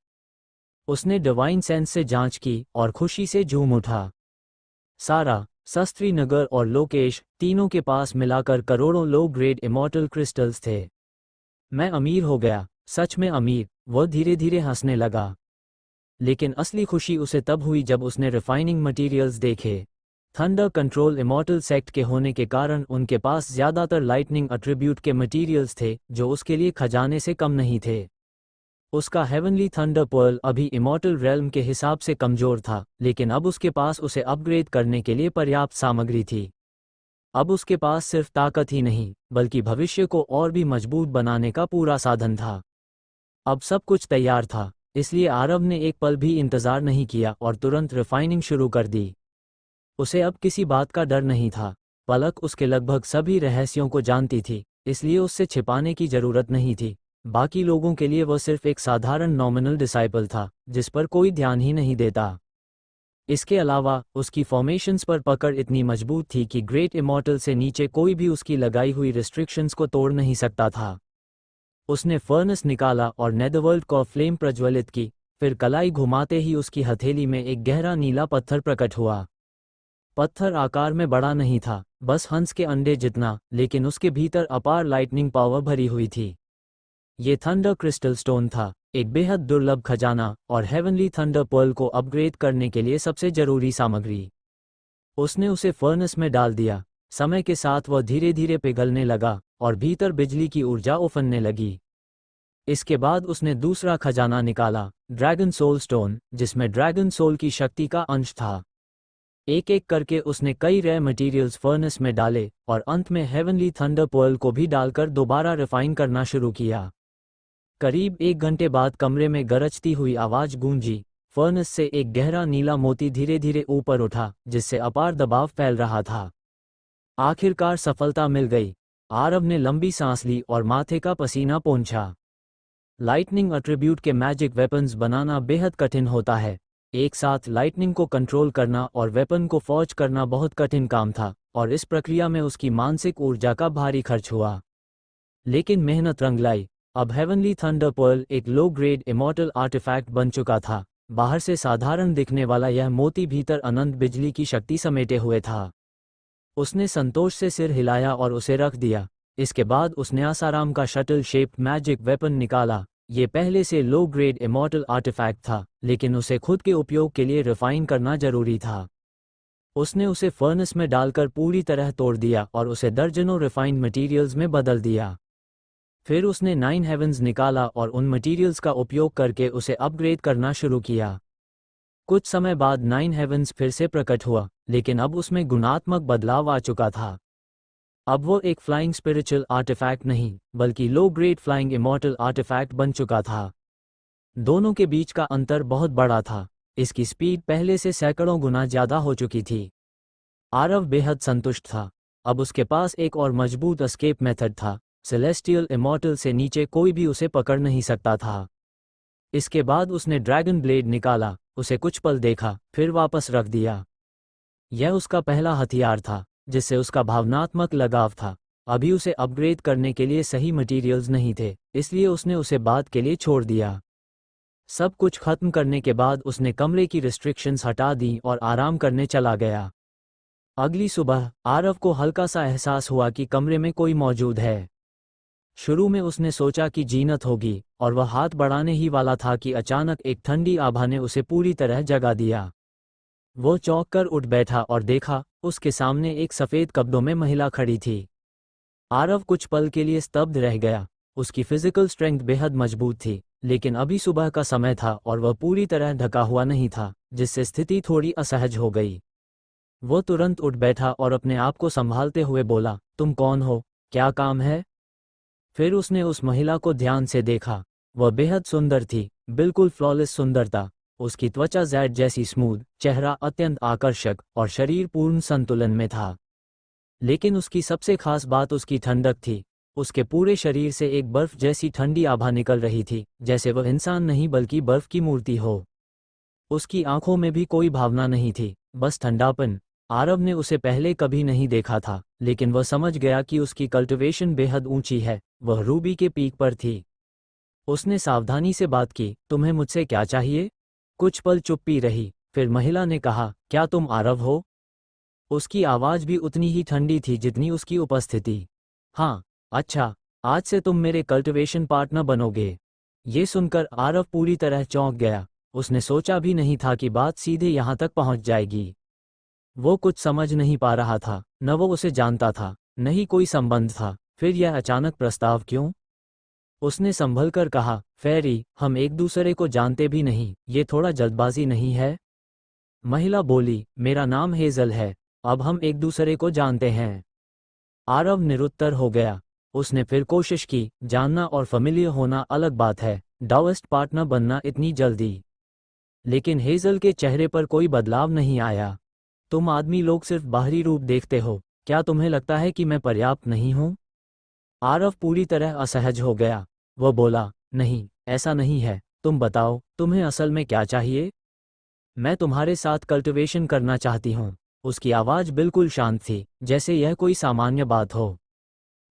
उसने डिवाइन सेंस से जांच की और खुशी से झूम उठा। सारा, शस्त्री नगर और लोकेश, तीनों के पास मिलाकर करोड़ों लो ग्रेड इमॉर्टल क्रिस्टल्स थे। मैं अमीर हो गया, सच में अमीर, वह धीरे धीरे हंसने लगा। लेकिन असली खुशी उसे तब हुई जब उसने रिफाइनिंग मटेरियल्स देखे। थंडर कंट्रोल इमॉर्टल सेक्ट के होने के कारण उनके पास ज्यादातर लाइटनिंग अट्रीब्यूट के मटेरियल्स थे, जो उसके लिए खजाने से कम नहीं थे। उसका हेवनली थंडर पर्ल अभी इमॉर्टल रेल्म के हिसाब से कमजोर था, लेकिन अब उसके पास उसे अपग्रेड करने के लिए पर्याप्त सामग्री थी। अब उसके पास सिर्फ ताकत ही नहीं, बल्कि भविष्य को और भी मजबूत बनाने का पूरा साधन था। अब सब कुछ तैयार था, इसलिए आरव ने एक पल भी इंतजार नहीं किया और तुरंत रिफाइनिंग शुरू कर दी। उसे अब किसी बात का डर नहीं था। पलक उसके लगभग सभी रहस्यों को जानती थी, इसलिए उससे छिपाने की जरूरत नहीं थी। बाकी लोगों के लिए वह सिर्फ एक साधारण नॉमिनल डिसाइपल था, जिस पर कोई ध्यान ही नहीं देता। इसके अलावा उसकी फॉर्मेशंस पर पकड़ इतनी मजबूत थी कि ग्रेट इमॉर्टल से नीचे कोई भी उसकी लगाई हुई रिस्ट्रिक्शंस को तोड़ नहीं सकता था। उसने फर्नेस निकाला और नेदरवर्ल्ड को फ्लेम प्रज्वलित की। फिर कलाई घुमाते ही उसकी हथेली में एक गहरा नीला पत्थर प्रकट हुआ। पत्थर आकार में बड़ा नहीं था, बस हंस के अंडे जितना, लेकिन उसके भीतर अपार लाइटनिंग पावर भरी हुई थी। ये थंडर क्रिस्टल स्टोन था, एक बेहद दुर्लभ खजाना और हेवनली थंडर पर्ल को अपग्रेड करने के लिए सबसे जरूरी सामग्री। उसने उसे फर्नेस में डाल दिया। समय के साथ वह धीरे धीरे पिघलने लगा और भीतर बिजली की ऊर्जा उफनने लगी। इसके बाद उसने दूसरा खजाना निकाला, ड्रैगन सोल स्टोन, जिसमें ड्रैगन सोल की शक्ति का अंश था। एक एक करके उसने कई रेयर मटेरियल्स फर्नेस में डाले और अंत में हेवनली थंडर पर्ल को भी डालकर दोबारा रिफाइन करना शुरू किया। करीब 1 घंटे बाद कमरे में गरजती हुई आवाज गूंजी। फर्नेस से एक गहरा नीला मोती धीरे धीरे ऊपर उठा, जिससे अपार दबाव फैल रहा था। आखिरकार सफलता मिल गई। आरव ने लंबी सांस ली और माथे का पसीना पोंछा। लाइटनिंग अट्रीब्यूट के मैजिक वेपन्स बनाना बेहद कठिन होता है। एक साथ लाइटनिंग को कंट्रोल करना और वेपन को फॉर्ज करना बहुत कठिन काम था, और इस प्रक्रिया में उसकी मानसिक ऊर्जा का भारी खर्च हुआ। लेकिन मेहनत रंग लाई। अब हेवनली थंडर पर्ल एक लो ग्रेड इमॉर्टल आर्टिफैक्ट बन चुका था। बाहर से साधारण दिखने वाला यह मोती भीतर अनंत बिजली की शक्ति समेटे हुए था। उसने संतोष से सिर हिलाया और उसे रख दिया। इसके बाद उसने आसाराम का शटल शेप्ड मैजिक वेपन निकाला। ये पहले से लो ग्रेड इमॉर्टल आर्टिफैक्ट था, लेकिन उसे खुद के उपयोग के लिए रिफाइन करना जरूरी था। उसने उसे फर्नेस में डालकर पूरी तरह तोड़ दिया और उसे दर्जनों रिफाइंड मटेरियल्स में बदल दिया। फिर उसने 9 हेवंस निकाला और उन मटेरियल्स का उपयोग करके उसे अपग्रेड करना शुरू किया। कुछ समय बाद 9 हेवंस फिर से प्रकट हुआ, लेकिन अब उसमें गुणात्मक बदलाव आ चुका था। अब वो एक फ्लाइंग स्पिरिचुअल आर्टिफैक्ट नहीं, बल्कि low grade flying immortal artefact बन चुका था। दोनों के बीच का अंतर बहुत बड़ा था। इसकी स्पीड पहले से सैकड़ों गुना ज्यादा हो चुकी थी। आरव बेहद संतुष्ट था। अब उसके पास एक और मजबूत एस्केप मेथड था। सेलेस्टियल इमॉर्टल से नीचे कोई भी उसे पकड़ नहीं सकता था। इसके बाद उसने ड्रैगन ब्लेड निकाला, उसे कुछ पल देखा, फिर वापस रख दिया। यह उसका पहला हथियार था, जिससे उसका भावनात्मक लगाव था। अभी उसे अपग्रेड करने के लिए सही मटेरियल्स नहीं थे, इसलिए उसने उसे बाद के लिए छोड़ दिया। सब कुछ खत्म करने के बाद उसने कमरे की रिस्ट्रिक्शंस हटा दी और आराम करने चला गया। अगली सुबह आरव को हल्का सा एहसास हुआ कि कमरे में कोई मौजूद है। शुरू में उसने सोचा कि जीनत होगी और वह हाथ बढ़ाने ही वाला था कि अचानक एक ठंडी आभा ने उसे पूरी तरह जगा दिया। वो चौंक कर उठ बैठा और देखा, उसके सामने एक सफ़ेद कपड़ों में महिला खड़ी थी। आरव कुछ पल के लिए स्तब्ध रह गया। उसकी फिजिकल स्ट्रेंथ बेहद मजबूत थी, लेकिन अभी सुबह का समय था और वह पूरी तरह ढका हुआ नहीं था, जिससे स्थिति थोड़ी असहज हो गई। वो तुरंत उठ बैठा और अपने आप को संभालते हुए बोला, तुम कौन हो, क्या काम है? फिर उसने उस महिला को ध्यान से देखा। वह बेहद सुंदर थी, बिल्कुल फ्लॉलेस सुंदरता। उसकी त्वचा जैड जैसी स्मूथ, चेहरा अत्यंत आकर्षक और शरीर पूर्ण संतुलन में था। लेकिन उसकी सबसे खास बात उसकी ठंडक थी। उसके पूरे शरीर से एक बर्फ जैसी ठंडी आभा निकल रही थी, जैसे वह इंसान नहीं बल्कि बर्फ की मूर्ति हो। उसकी आंखों में भी कोई भावना नहीं थी, बस ठंडापन। आरव ने उसे पहले कभी नहीं देखा था, लेकिन वह समझ गया कि उसकी कल्टिवेशन बेहद ऊंची है। वह रूबी के पीक पर थी। उसने सावधानी से बात की, तुम्हें मुझसे क्या चाहिए? कुछ पल चुप्पी रही, फिर महिला ने कहा, क्या तुम आरव हो? उसकी आवाज़ भी उतनी ही ठंडी थी जितनी उसकी उपस्थिति। हाँ। अच्छा, आज से तुम मेरे कल्टिवेशन पार्टनर बनोगे। ये सुनकर आरव पूरी तरह चौंक गया। उसने सोचा भी नहीं था कि बात सीधे यहाँ तक पहुँच जाएगी। वो कुछ समझ नहीं पा रहा था, न वो उसे जानता था, न ही कोई संबंध था। फिर यह अचानक प्रस्ताव क्यों? उसने संभल कर कहा, फेरी, हम एक दूसरे को जानते भी नहीं, ये थोड़ा जल्दबाजी नहीं है? महिला बोली, मेरा नाम हेजल है, अब हम एक दूसरे को जानते हैं। आरव निरुत्तर हो गया। उसने फिर कोशिश की, जानना और familiar होना अलग बात है, डाउएस्ट पार्टनर बनना इतनी जल्दी। लेकिन हेजल के चेहरे पर कोई बदलाव नहीं आया। तुम आदमी लोग सिर्फ बाहरी रूप देखते हो, क्या तुम्हें लगता है कि मैं पर्याप्त नहीं हूँ? आरव पूरी तरह असहज हो गया। वह बोला, नहीं, ऐसा नहीं है, तुम बताओ, तुम्हें असल में क्या चाहिए? मैं तुम्हारे साथ कल्टिवेशन करना चाहती हूँ। उसकी आवाज़ बिल्कुल शांत थी, जैसे यह कोई सामान्य बात हो।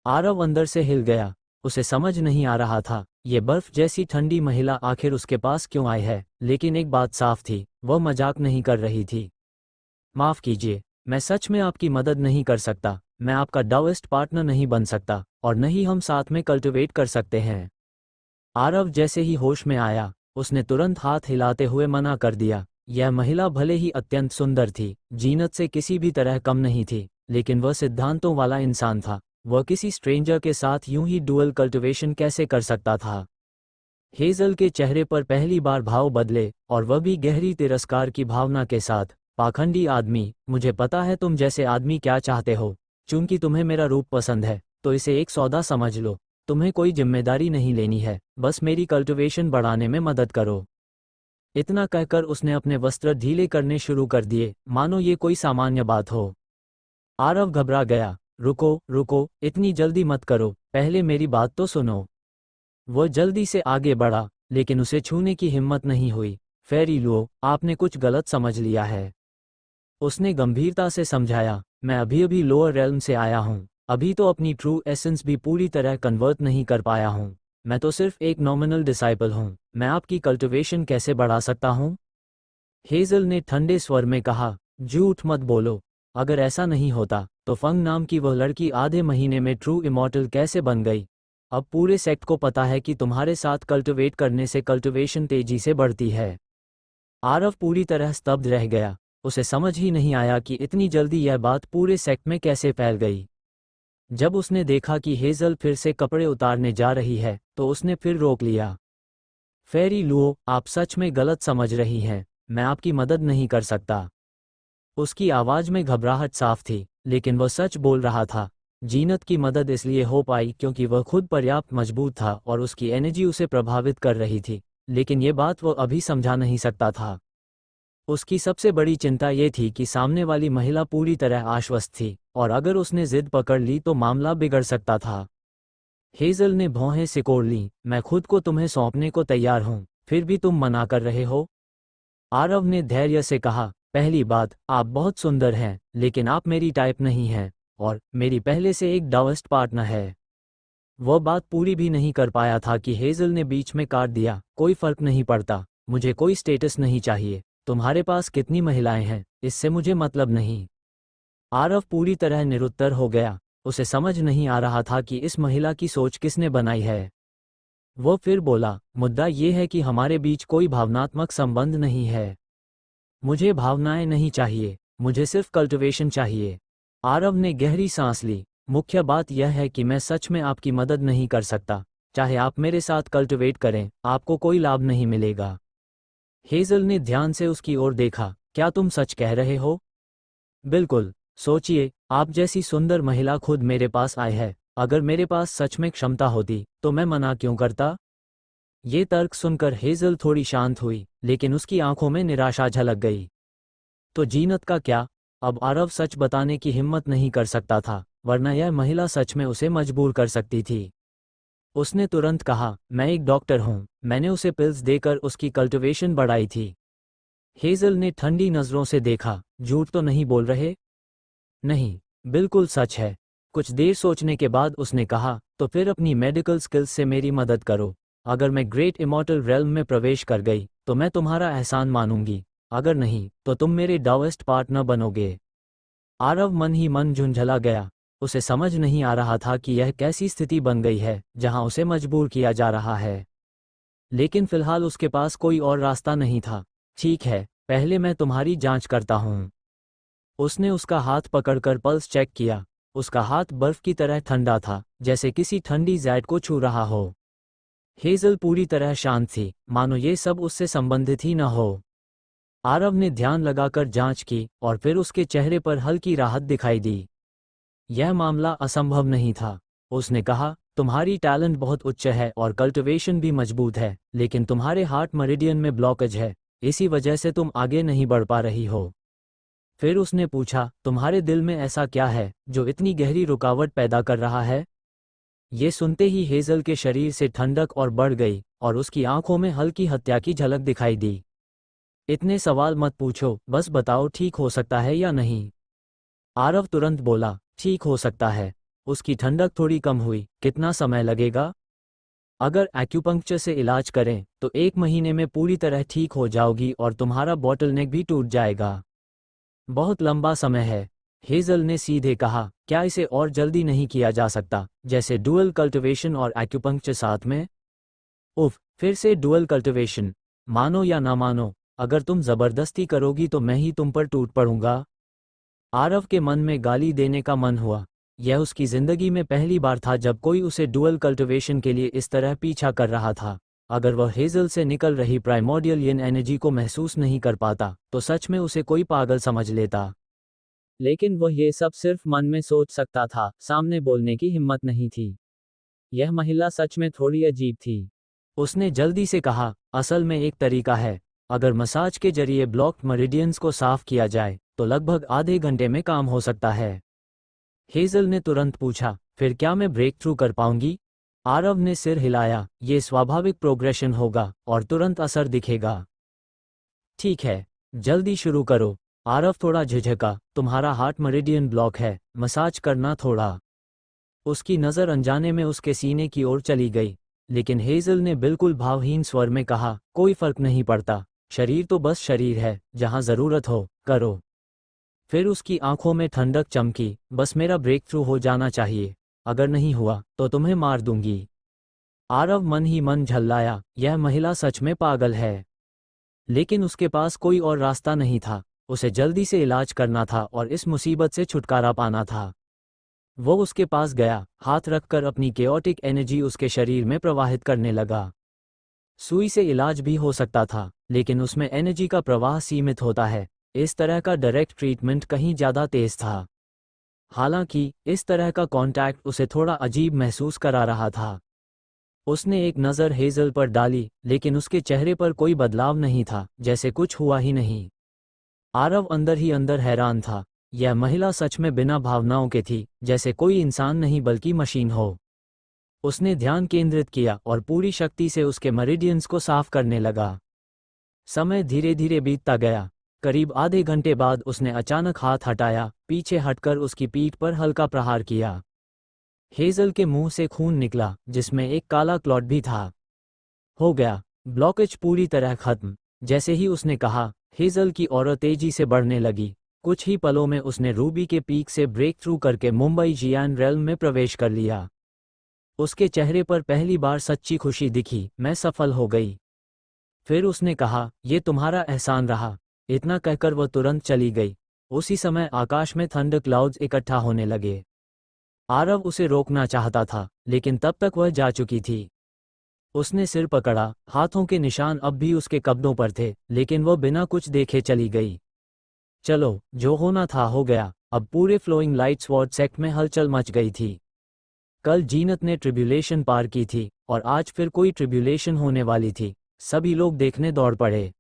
आरव अंदर से हिल गया। उसे समझ नहीं आ रहा था, ये बर्फ जैसी ठंडी महिला आखिर उसके पास क्यों आई है, लेकिन एक बात साफ थी, वह मजाक नहीं कर रही थी। माफ़ कीजिए, मैं सच में आपकी मदद नहीं कर सकता। मैं आपका डाउएस्ट पार्टनर नहीं बन सकता, और न ही हम साथ में कल्टिवेट कर सकते हैं। आरव जैसे ही होश में आया, उसने तुरंत हाथ हिलाते हुए मना कर दिया। यह महिला भले ही अत्यंत सुंदर थी, जीनत से किसी भी तरह कम नहीं थी, लेकिन वह सिद्धांतों वाला इंसान था। वह किसी स्ट्रेंजर के साथ यूं ही डुअल कल्टिवेशन कैसे कर सकता था? हेजल के चेहरे पर पहली बार भाव बदले, और वह भी गहरी तिरस्कार की भावना के साथ। पाखंडी आदमी, मुझे पता है तुम जैसे आदमी क्या चाहते हो। चूंकि तुम्हें मेरा रूप पसंद है, तो इसे एक सौदा समझ लो। तुम्हें कोई जिम्मेदारी नहीं लेनी है, बस मेरी कल्टिवेशन बढ़ाने में मदद करो। इतना कहकर उसने अपने वस्त्र ढीले करने शुरू कर दिए, मानो ये कोई सामान्य बात हो। आरव घबरा गया। रुको रुको, इतनी जल्दी मत करो, पहले मेरी बात तो सुनो। वह जल्दी से आगे बढ़ा, लेकिन उसे छूने की हिम्मत नहीं हुई। फेरी लुओ, आपने कुछ गलत समझ लिया है। उसने गंभीरता से समझाया, मैं अभी अभी लोअर रेल्म से आया हूँ, अभी तो अपनी ट्रू एसेंस भी पूरी तरह कन्वर्ट नहीं कर पाया हूँ। मैं तो सिर्फ एक नॉमिनल डिसाइपल हूँ। मैं आपकी कल्टिवेशन कैसे बढ़ा सकता हूँ? हेजल ने ठंडे स्वर में कहा, झूठ मत बोलो। अगर ऐसा नहीं होता, तो फंग नाम की वह लड़की आधे महीने में ट्रू इमॉर्टल कैसे बन गई? अब पूरे सेक्ट को पता है कि तुम्हारे साथ कल्टिवेट करने से कल्टिवेशन तेजी से बढ़ती है। आरव पूरी तरह स्तब्ध रह गया। उसे समझ ही नहीं आया कि इतनी जल्दी यह बात पूरे सेक्ट में कैसे फैल गई। जब उसने देखा कि हेजल फिर से कपड़े उतारने जा रही है, तो उसने फिर रोक लिया। फेरी लुओ, आप सच में गलत समझ रही हैं, मैं आपकी मदद नहीं कर सकता। उसकी आवाज़ में घबराहट साफ थी, लेकिन वह सच बोल रहा था। जीनत की मदद इसलिए हो पाई क्योंकि वह खुद पर्याप्त मजबूत था और उसकी एनर्जी उसे प्रभावित कर रही थी, लेकिन ये बात वह अभी समझा नहीं सकता था। उसकी सबसे बड़ी चिंता ये थी कि सामने वाली महिला पूरी तरह आश्वस्त थी, और अगर उसने जिद पकड़ ली तो मामला बिगड़ सकता था। हेजल ने भौहें सिकोड़ लीं, मैं खुद को तुम्हें सौंपने को तैयार हूँ, फिर भी तुम मना कर रहे हो? आरव ने धैर्य से कहा, पहली बात, आप बहुत सुंदर हैं, लेकिन आप मेरी टाइप नहीं हैं, और मेरी पहले से एक डाउएस्ट पार्टनर है। वह बात पूरी भी नहीं कर पाया था कि हेजल ने बीच में काट दिया, कोई फर्क नहीं पड़ता, मुझे कोई स्टेटस नहीं चाहिए। तुम्हारे पास कितनी महिलाएं हैं, इससे मुझे मतलब नहीं। आरव पूरी तरह निरुत्तर हो गया। उसे समझ नहीं आ रहा था कि इस महिला की सोच किसने बनाई है। वो फिर बोला, मुद्दा ये है कि हमारे बीच कोई भावनात्मक संबंध नहीं है। मुझे भावनाएं नहीं चाहिए, मुझे सिर्फ कल्टिवेशन चाहिए। आरव ने गहरी सांस ली। मुख्य बात यह है कि मैं सच में आपकी मदद नहीं कर सकता। चाहे आप मेरे साथ कल्टिवेट करें, आपको कोई लाभ नहीं मिलेगा। हेजल ने ध्यान से उसकी ओर देखा। क्या तुम सच कह रहे हो? बिल्कुल। सोचिए, आप जैसी सुंदर महिला खुद मेरे पास आए है। अगर मेरे पास सच में क्षमता होती तो मैं मना क्यों करता? ये तर्क सुनकर हेजल थोड़ी शांत हुई, लेकिन उसकी आंखों में निराशा झलक गई। तो जीनत का क्या? अब आरव सच बताने की हिम्मत नहीं कर सकता था, वरना यह महिला सच में उसे मजबूर कर सकती थी। उसने तुरंत कहा, मैं एक डॉक्टर हूँ, मैंने उसे पिल्स देकर उसकी कल्टिवेशन बढ़ाई थी। हेजल ने ठंडी नज़रों से देखा। झूठ तो नहीं बोल रहे? नहीं, बिल्कुल सच है। कुछ देर सोचने के बाद उसने कहा, तो फिर अपनी मेडिकल स्किल्स से मेरी मदद करो। अगर मैं ग्रेट इमॉर्टल रेल्म में प्रवेश कर गई तो मैं तुम्हारा एहसान मानूंगी, अगर नहीं तो तुम मेरे डाउएस्ट पार्टनर बनोगे। आरव मन ही मन झुंझला गया। उसे समझ नहीं आ रहा था कि यह कैसी स्थिति बन गई है जहां उसे मजबूर किया जा रहा है। लेकिन फिलहाल उसके पास कोई और रास्ता नहीं था। ठीक है, पहले मैं तुम्हारी जांच करता हूँ। उसने उसका हाथ पकड़कर पल्स चेक किया। उसका हाथ बर्फ की तरह ठंडा था, जैसे किसी ठंडी जैड को छू रहा हो। हेजल पूरी तरह शांत थी, मानो ये सब उससे संबंधित ही न हो। आरव ने ध्यान लगाकर जांच की और फिर उसके चेहरे पर हल्की राहत दिखाई दी। यह मामला असंभव नहीं था। उसने कहा, तुम्हारी टैलेंट बहुत उच्च है और कल्टिवेशन भी मजबूत है, लेकिन तुम्हारे हार्ट मेरिडियन में ब्लॉकेज है, इसी वजह से तुम आगे नहीं बढ़ पा रही हो। फिर उसने पूछा, तुम्हारे दिल में ऐसा क्या है जो इतनी गहरी रुकावट पैदा कर रहा है? ये सुनते ही हेजल के शरीर से ठंडक और बढ़ गई और उसकी आंखों में हल्की हत्या की झलक दिखाई दी। इतने सवाल मत पूछो, बस बताओ ठीक हो सकता है या नहीं। आरव तुरंत बोला, ठीक हो सकता है। उसकी ठंडक थोड़ी कम हुई। कितना समय लगेगा? अगर एक्यूपंक्चर से इलाज करें तो 1 महीने में पूरी तरह ठीक हो जाओगी और तुम्हारा बॉटलनेक भी टूट जाएगा। बहुत लंबा समय है। हेजल ने सीधे कहा, क्या इसे और जल्दी नहीं किया जा सकता, जैसे डुअल कल्टिवेशन और एक्यूपंक्चर साथ में? उफ, फिर से डुअल कल्टिवेशन। मानो या ना मानो, अगर तुम जबरदस्ती करोगी तो मैं ही तुम पर टूट पड़ूंगा। आरव के मन में गाली देने का मन हुआ। यह उसकी जिंदगी में पहली बार था जब कोई उसे डुअल कल्टिवेशन के लिए इस तरह पीछा कर रहा था। अगर वह हेजल से निकल रही प्राइमोर्डियल यिन एनर्जी को महसूस नहीं कर पाता तो सच में उसे कोई पागल समझ लेता। लेकिन वह ये सब सिर्फ मन में सोच सकता था, सामने बोलने की हिम्मत नहीं थी। यह महिला सच में थोड़ी अजीब थी। उसने जल्दी से कहा, असल में एक तरीका है। अगर मसाज के जरिए ब्लॉक्ड मेरिडियंस को साफ किया जाए तो लगभग आधे घंटे में काम हो सकता है। हेजल ने तुरंत पूछा, फिर क्या मैं ब्रेक थ्रू कर पाऊंगी? आरव ने सिर हिलाया, ये स्वाभाविक प्रोग्रेशन होगा और तुरंत असर दिखेगा। ठीक है, जल्दी शुरू करो। आरव थोड़ा झिझका, तुम्हारा हार्ट मेरिडियन ब्लॉक है, मसाज करना थोड़ा। उसकी नज़र अनजाने में उसके सीने की ओर चली गई, लेकिन हेजल ने बिल्कुल भावहीन स्वर में कहा, कोई फर्क नहीं पड़ता, शरीर तो बस शरीर है, जहां ज़रूरत हो करो। फिर उसकी आंखों में ठंडक चमकी, बस मेरा ब्रेक थ्रू हो जाना चाहिए, अगर नहीं हुआ तो तुम्हें मार दूंगी। आरव मन ही मन झल्लाया, यह महिला सच में पागल है। लेकिन उसके पास कोई और रास्ता नहीं था। उसे जल्दी से इलाज करना था और इस मुसीबत से छुटकारा पाना था। वो उसके पास गया, हाथ रखकर अपनी केओटिक एनर्जी उसके शरीर में प्रवाहित करने लगा। सुई से इलाज भी हो सकता था, लेकिन उसमें एनर्जी का प्रवाह सीमित होता है। इस तरह का डायरेक्ट ट्रीटमेंट कहीं ज़्यादा तेज था। हालांकि इस तरह का कांटेक्ट उसे थोड़ा अजीब महसूस करा रहा था। उसने एक नज़र हेजल पर डाली, लेकिन उसके चेहरे पर कोई बदलाव नहीं था, जैसे कुछ हुआ ही नहीं। आरव अंदर ही अंदर हैरान था। यह महिला सच में बिना भावनाओं के थी, जैसे कोई इंसान नहीं बल्कि मशीन हो। उसने ध्यान केंद्रित किया और पूरी शक्ति से उसके मेरिडियंस को साफ करने लगा। समय धीरे धीरे बीतता गया। करीब आधे घंटे बाद उसने अचानक हाथ हटाया, पीछे हटकर उसकी पीठ पर हल्का प्रहार किया। हेजल के मुंह से खून निकला, जिसमें एक काला क्लॉट भी था। हो गया, ब्लॉकेज पूरी तरह खत्म। जैसे ही उसने कहा, हेजल की औरत तेजी से बढ़ने लगी। कुछ ही पलों में उसने रूबी के पीक से ब्रेक थ्रू करके मुंबई जियान रेल्म में प्रवेश कर लिया। उसके चेहरे पर पहली बार सच्ची खुशी दिखी, मैं सफल हो गई। फिर उसने कहा, ये तुम्हारा एहसान रहा। इतना कहकर वह तुरंत चली गई। उसी समय आकाश में थंडर क्लाउड्स इकट्ठा होने लगे। आरव उसे रोकना चाहता था, लेकिन तब तक वह जा चुकी थी। उसने सिर पकड़ा, हाथों के निशान अब भी उसके कब्जों पर थे, लेकिन वह बिना कुछ देखे चली गई। चलो, जो होना था हो गया। अब पूरे फ्लोइंग लाइट्स वार्ड सेक्ट में हलचल मच गई थी। कल जीनत ने ट्रिब्यूलेशन पार की थी, और आज फिर कोई ट्रिब्यूलेशन होने वाली थी। सभी लोग देखने दौड़ पड़े।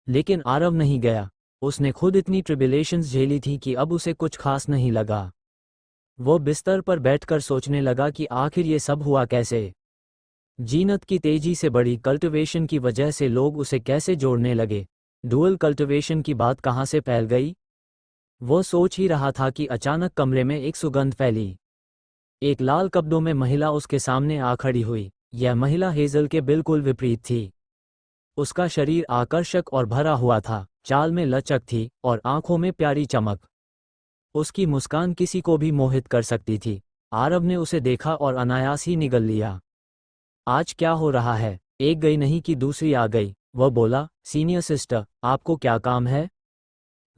लेकिन आरव नहीं गया। उसने खुद इतनी ट्रिब्यूलेशंस झेली थी कि अब उसे कुछ खास नहीं लगा। वो बिस्तर पर बैठकर सोचने लगा कि आखिर ये सब हुआ कैसे। जीनत की तेजी से बढ़ी कल्टिवेशन की वजह से लोग उसे कैसे जोड़ने लगे। डुअल कल्टिवेशन की बात कहाँ से फैल गई। वो सोच ही रहा था कि अचानक कमरे में एक सुगंध फैली। एक लाल कपड़ों में महिला उसके सामने आ खड़ी हुई। यह महिला हेजल के बिल्कुल विपरीत थी। उसका शरीर आकर्षक और भरा हुआ था, चाल में लचक थी और आंखों में प्यारी चमक। उसकी मुस्कान किसी को भी मोहित कर सकती थी। आरव ने उसे देखा और अनायास ही निगल लिया। आज क्या हो रहा है। एक गई नहीं कि दूसरी आ गई। वह बोला, सीनियर सिस्टर, आपको क्या काम है।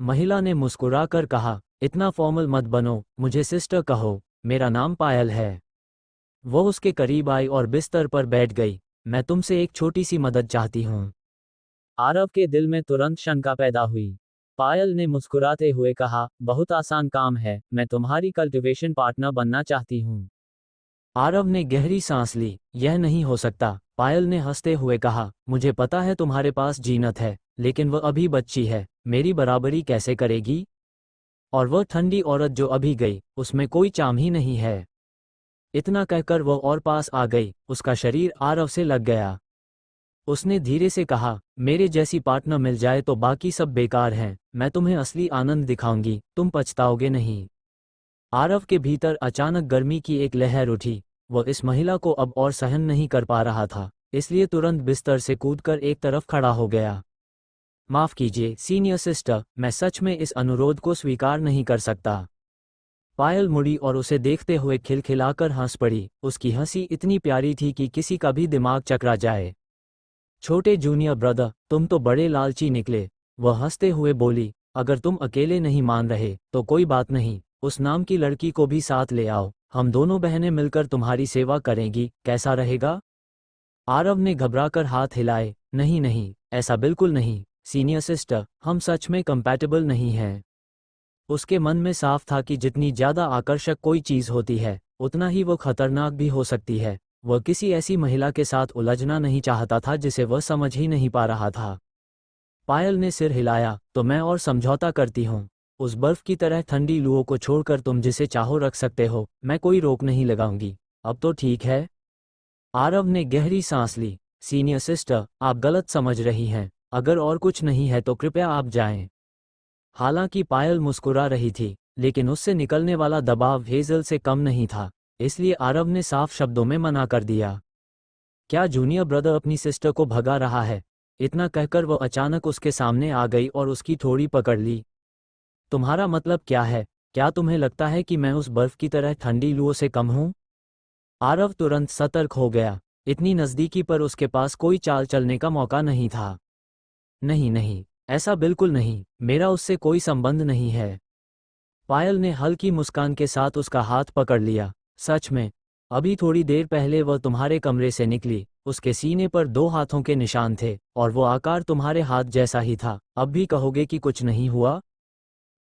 महिला ने मुस्कुराकर कहा, इतना फॉर्मल मत बनो, मुझे सिस्टर कहो, मेरा नाम पायल है। वह उसके करीब आई और बिस्तर पर बैठ गई। मैं तुमसे एक छोटी सी मदद चाहती हूँ। आरव के दिल में तुरंत शंका पैदा हुई। पायल ने मुस्कुराते हुए कहा, बहुत आसान काम है, मैं तुम्हारी कल्टिवेशन पार्टनर बनना चाहती हूँ। आरव ने गहरी सांस ली। यह नहीं हो सकता, पायल ने हंसते हुए कहा, मुझे पता है तुम्हारे पास जीनत है, लेकिन वह अभी बच्ची है, मेरी बराबरी कैसे करेगी। और वह ठंडी औरत जो अभी गई, उसमें कोई चाम ही नहीं है। इतना कहकर वह और पास आ गई। उसका शरीर आरव से लग गया। उसने धीरे से कहा, मेरे जैसी पार्टनर मिल जाए तो बाकी सब बेकार हैं। मैं तुम्हें असली आनंद दिखाऊंगी, तुम पछताओगे नहीं। आरव के भीतर अचानक गर्मी की एक लहर उठी। वह इस महिला को अब और सहन नहीं कर पा रहा था, इसलिए तुरंत बिस्तर से कूदकर एक तरफ खड़ा हो गया। माफ कीजिए सीनियर सिस्टर, मैं सच में इस अनुरोध को स्वीकार नहीं कर सकता। पायल मुड़ी और उसे देखते हुए खिलखिलाकर हंस पड़ी। उसकी हंसी इतनी प्यारी थी कि किसी का भी दिमाग चकरा जाए। छोटे जूनियर ब्रदर, तुम तो बड़े लालची निकले। वह हंसते हुए बोली, अगर तुम अकेले नहीं मान रहे तो कोई बात नहीं, उस नाम की लड़की को भी साथ ले आओ, हम दोनों बहनें मिलकर तुम्हारी सेवा करेंगी, कैसा रहेगा। आरव ने घबराकर हाथ हिलाए, नहीं नहीं, ऐसा बिल्कुल नहीं सीनियर सिस्टर, हम सच में कंपैटिबल नहीं हैं। उसके मन में साफ था कि जितनी ज़्यादा आकर्षक कोई चीज़ होती है, उतना ही वो खतरनाक भी हो सकती है। वह किसी ऐसी महिला के साथ उलझना नहीं चाहता था जिसे वह समझ ही नहीं पा रहा था। पायल ने सिर हिलाया, तो मैं और समझौता करती हूँ। उस बर्फ की तरह ठंडी लुओं को छोड़कर तुम जिसे चाहो रख सकते हो, मैं कोई रोक नहीं लगाऊंगी। अब तो ठीक है। आरव ने गहरी सांस ली। सीनियर सिस्टर, आप गलत समझ रही हैं, अगर और कुछ नहीं है तो कृपया आप जाएं। हालांकि पायल मुस्कुरा रही थी, लेकिन उससे निकलने वाला दबाव हेजल से कम नहीं था, इसलिए आरव ने साफ शब्दों में मना कर दिया। क्या जूनियर ब्रदर अपनी सिस्टर को भगा रहा है। इतना कहकर वह अचानक उसके सामने आ गई और उसकी थोड़ी पकड़ ली। तुम्हारा मतलब क्या है। क्या तुम्हें लगता है कि मैं उस बर्फ की तरह ठंडी लुओं से कम हूं। आरव तुरंत सतर्क हो गया। इतनी नज़दीकी पर उसके पास कोई चाल चलने का मौका नहीं था। नहीं नहीं, ऐसा बिल्कुल नहीं, मेरा उससे कोई संबंध नहीं है। पायल ने हल्की मुस्कान के साथ उसका हाथ पकड़ लिया। सच में, अभी थोड़ी देर पहले वह तुम्हारे कमरे से निकली, उसके सीने पर 2 हाथों के निशान थे और वो आकार तुम्हारे हाथ जैसा ही था। अब भी कहोगे कि कुछ नहीं हुआ।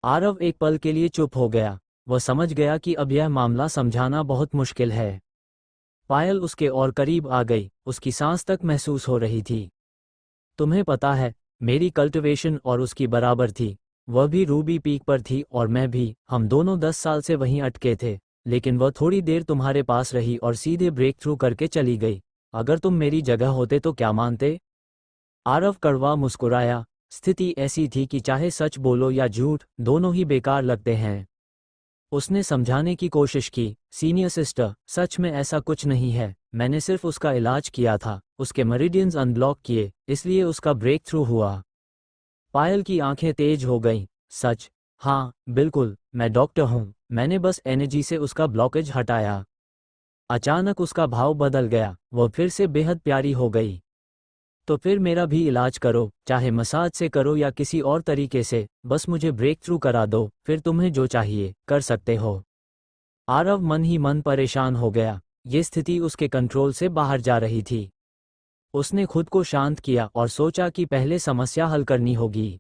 आरव एक पल के लिए चुप हो गया। वह समझ गया कि अब यह मामला समझाना बहुत मुश्किल है। पायल उसके और करीब आ गई, उसकी सांस तक महसूस हो रही थी। तुम्हें पता है, मेरी कल्टिवेशन और उसकी बराबर थी। वह भी रूबी पीक पर थी और मैं भी, हम दोनों 10 साल से वहीं अटके थे। लेकिन वह थोड़ी देर तुम्हारे पास रही और सीधे ब्रेक थ्रू करके चली गई। अगर तुम मेरी जगह होते तो क्या मानते। आरव कड़वा मुस्कुराया। स्थिति ऐसी थी कि चाहे सच बोलो या झूठ, दोनों ही बेकार लगते हैं। उसने समझाने की कोशिश की, सीनियर सिस्टर, सच में ऐसा कुछ नहीं है, मैंने सिर्फ उसका इलाज किया था, उसके मेरिडियंस अनब्लॉक किए, इसलिए उसका ब्रेक थ्रू हुआ। पायल की आंखें तेज हो गईं। सच, हाँ बिल्कुल, मैं डॉक्टर हूँ, मैंने बस एनर्जी से उसका ब्लॉकेज हटाया। अचानक उसका भाव बदल गया, वह फिर से बेहद प्यारी हो गई। तो फिर मेरा भी इलाज करो, चाहे मसाज से करो या किसी और तरीके से, बस मुझे ब्रेक थ्रू करा दो, फिर तुम्हें जो चाहिए कर सकते हो। आरव मन ही मन परेशान हो गया। ये स्थिति उसके कंट्रोल से बाहर जा रही थी। उसने खुद को शांत किया और सोचा कि पहले समस्या हल करनी होगी।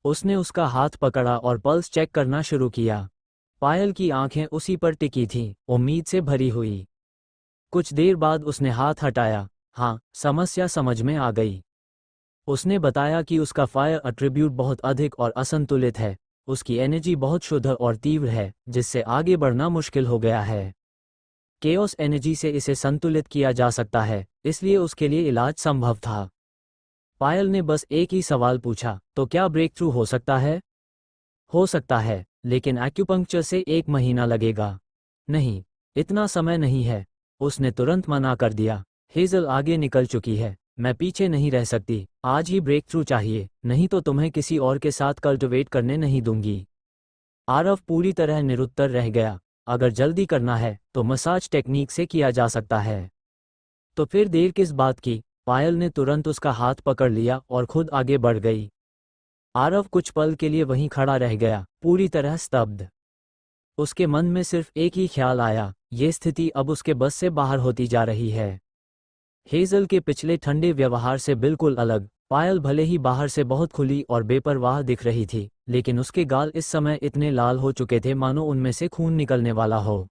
उसने उसका हाथ पकड़ा और पल्स चेक करना शुरू किया। पायल की आंखें उसी पर टिकी थीं, उम्मीद से भरी हुई। कुछ देर बाद उसने हाथ हटाया। हाँ, समस्या समझ में आ गई। उसने बताया कि उसका फायर एट्रीब्यूट बहुत अधिक और असंतुलित है। उसकी एनर्जी बहुत शुद्ध और तीव्र है, जिससे आगे बढ़ना मुश्किल हो गया है। केओस एनर्जी से इसे संतुलित किया जा सकता है, इसलिए उसके लिए इलाज संभव था। पायल ने बस एक ही सवाल पूछा, तो क्या ब्रेक थ्रू हो सकता है? हो सकता है, लेकिन एक्यूपंक्चर से 1 महीना लगेगा। नहीं, इतना समय नहीं है। उसने तुरंत मना कर दिया। हेजल आगे निकल चुकी है, मैं पीछे नहीं रह सकती। आज ही ब्रेक थ्रू चाहिए, नहीं तो तुम्हें किसी और के साथ कल्टिवेट करने नहीं दूंगी। आरव पूरी तरह निरुत्तर रह गया। अगर जल्दी करना है तो मसाज टेक्निक से किया जा सकता है। तो फिर देर किस बात की? पायल ने तुरंत उसका हाथ पकड़ लिया और खुद आगे बढ़ गई। आरव कुछ पल के लिए वहीं खड़ा रह गया, पूरी तरह स्तब्ध। उसके मन में सिर्फ एक ही ख्याल आया, ये स्थिति अब उसके बस से बाहर होती जा रही है। हेजल के पिछले ठंडे व्यवहार से बिल्कुल अलग, पायल भले ही बाहर से बहुत खुली और बेपरवाह दिख रही थी, लेकिन उसके गाल इस समय इतने लाल हो चुके थे मानो उनमें से खून निकलने वाला हो।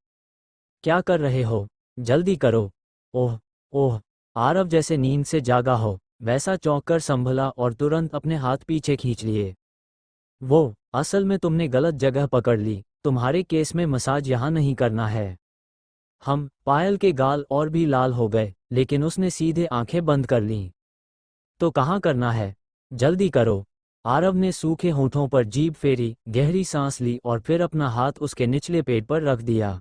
क्या कर रहे हो? जल्दी करो। ओह ओह। आरव जैसे नींद से जागा हो वैसा चौंक कर संभला और तुरंत अपने हाथ पीछे खींच लिए। वो, असल में तुमने गलत जगह पकड़ ली, तुम्हारे केस में मसाज यहाँ नहीं करना है। पायल के गाल और भी लाल हो गए, लेकिन उसने सीधे आंखें बंद कर लीं। तो कहाँ करना है? जल्दी करो। आरव ने सूखे होठों पर जीभ फेरी, गहरी सांस ली और फिर अपना हाथ उसके निचले पेट पर रख दिया।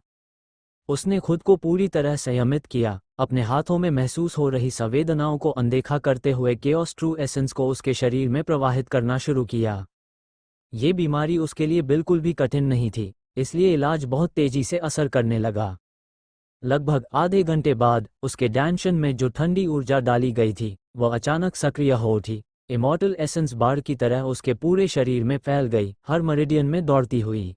उसने खुद को पूरी तरह संयमित किया, अपने हाथों में महसूस हो रही संवेदनाओं को अनदेखा करते हुए केओस ट्रू एसेंस को उसके शरीर में प्रवाहित करना शुरू किया। ये बीमारी उसके लिए बिल्कुल भी कठिन नहीं थी, इसलिए इलाज बहुत तेजी से असर करने लगा। लगभग आधे घंटे बाद उसके डैंशन में जो ठंडी ऊर्जा डाली गई थी वह अचानक सक्रिय हो उठी। इमॉर्टल एसेंस बाढ़ की तरह उसके पूरे शरीर में फैल गई, हर मेरिडियन में दौड़ती हुई।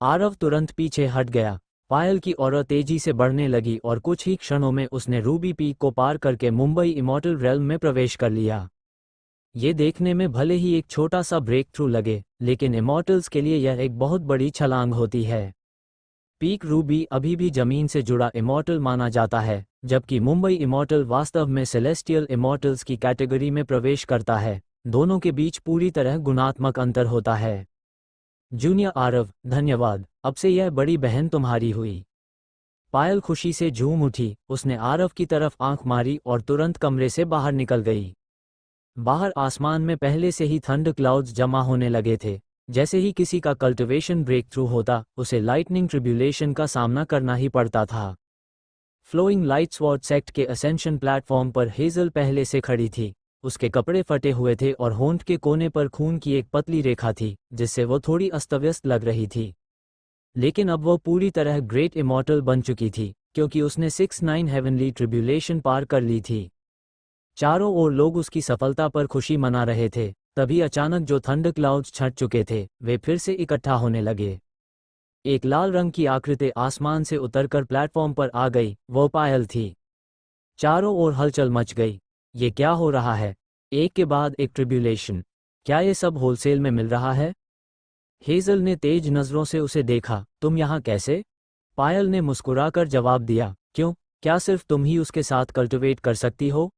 आरव तुरंत पीछे हट गया। पायल की ऑरा तेजी से बढ़ने लगी और कुछ ही क्षणों में उसने रूबी पीक को पार करके मुंबई इमॉर्टल रेल्म में प्रवेश कर लिया। ये देखने में भले ही एक छोटा सा ब्रेक थ्रू लगे, लेकिन इमॉर्टल्स के लिए यह एक बहुत बड़ी छलांग होती है। पीक रूबी अभी भी जमीन से जुड़ा इमॉर्टल माना जाता है, जबकि मुंबई इमॉर्टल वास्तव में सेलेस्टियल इमॉर्टल्स की कैटेगरी में प्रवेश करता है। दोनों के बीच पूरी तरह गुणात्मक अंतर होता है। जूनियर आरव, धन्यवाद, अब से यह बड़ी बहन तुम्हारी हुई। पायल खुशी से झूम उठी, उसने आरव की तरफ आंख मारी और तुरंत कमरे से बाहर निकल गई। बाहर आसमान में पहले से ही थंडर क्लाउड्स जमा होने लगे थे। जैसे ही किसी का कल्टिवेशन ब्रेक थ्रू होता, उसे लाइटनिंग ट्रिब्यूलेशन का सामना करना ही पड़ता था। फ्लोइंग लाइट स्वॉर्ड सेक्ट के असेंशन प्लेटफॉर्म पर हेजल पहले से खड़ी थी। उसके कपड़े फटे हुए थे और होंठ के कोने पर खून की एक पतली रेखा थी, जिससे वो थोड़ी अस्तव्यस्त लग रही थी। लेकिन अब वो पूरी तरह ग्रेट इमॉर्टल बन चुकी थी, क्योंकि उसने 6-9 हेवनली ट्रिब्यूलेशन पार कर ली थी। चारों ओर लोग उसकी सफलता पर खुशी मना रहे थे। तभी अचानक जो थंडर क्लाउड्स छट चुके थे वे फिर से इकट्ठा होने लगे। एक लाल रंग की आकृति आसमान से उतरकर प्लेटफॉर्म पर आ गई, वो पायल थी। चारों ओर हलचल मच गई। ये क्या हो रहा है? एक के बाद एक ट्रिब्यूलेशन। क्या ये सब होलसेल में मिल रहा है? हेजल ने तेज नजरों से उसे देखा। तुम यहाँ कैसे? पायल ने मुस्कुराकर जवाब दिया, क्यों, क्या सिर्फ तुम ही उसके साथ कल्टिवेट कर सकती हो?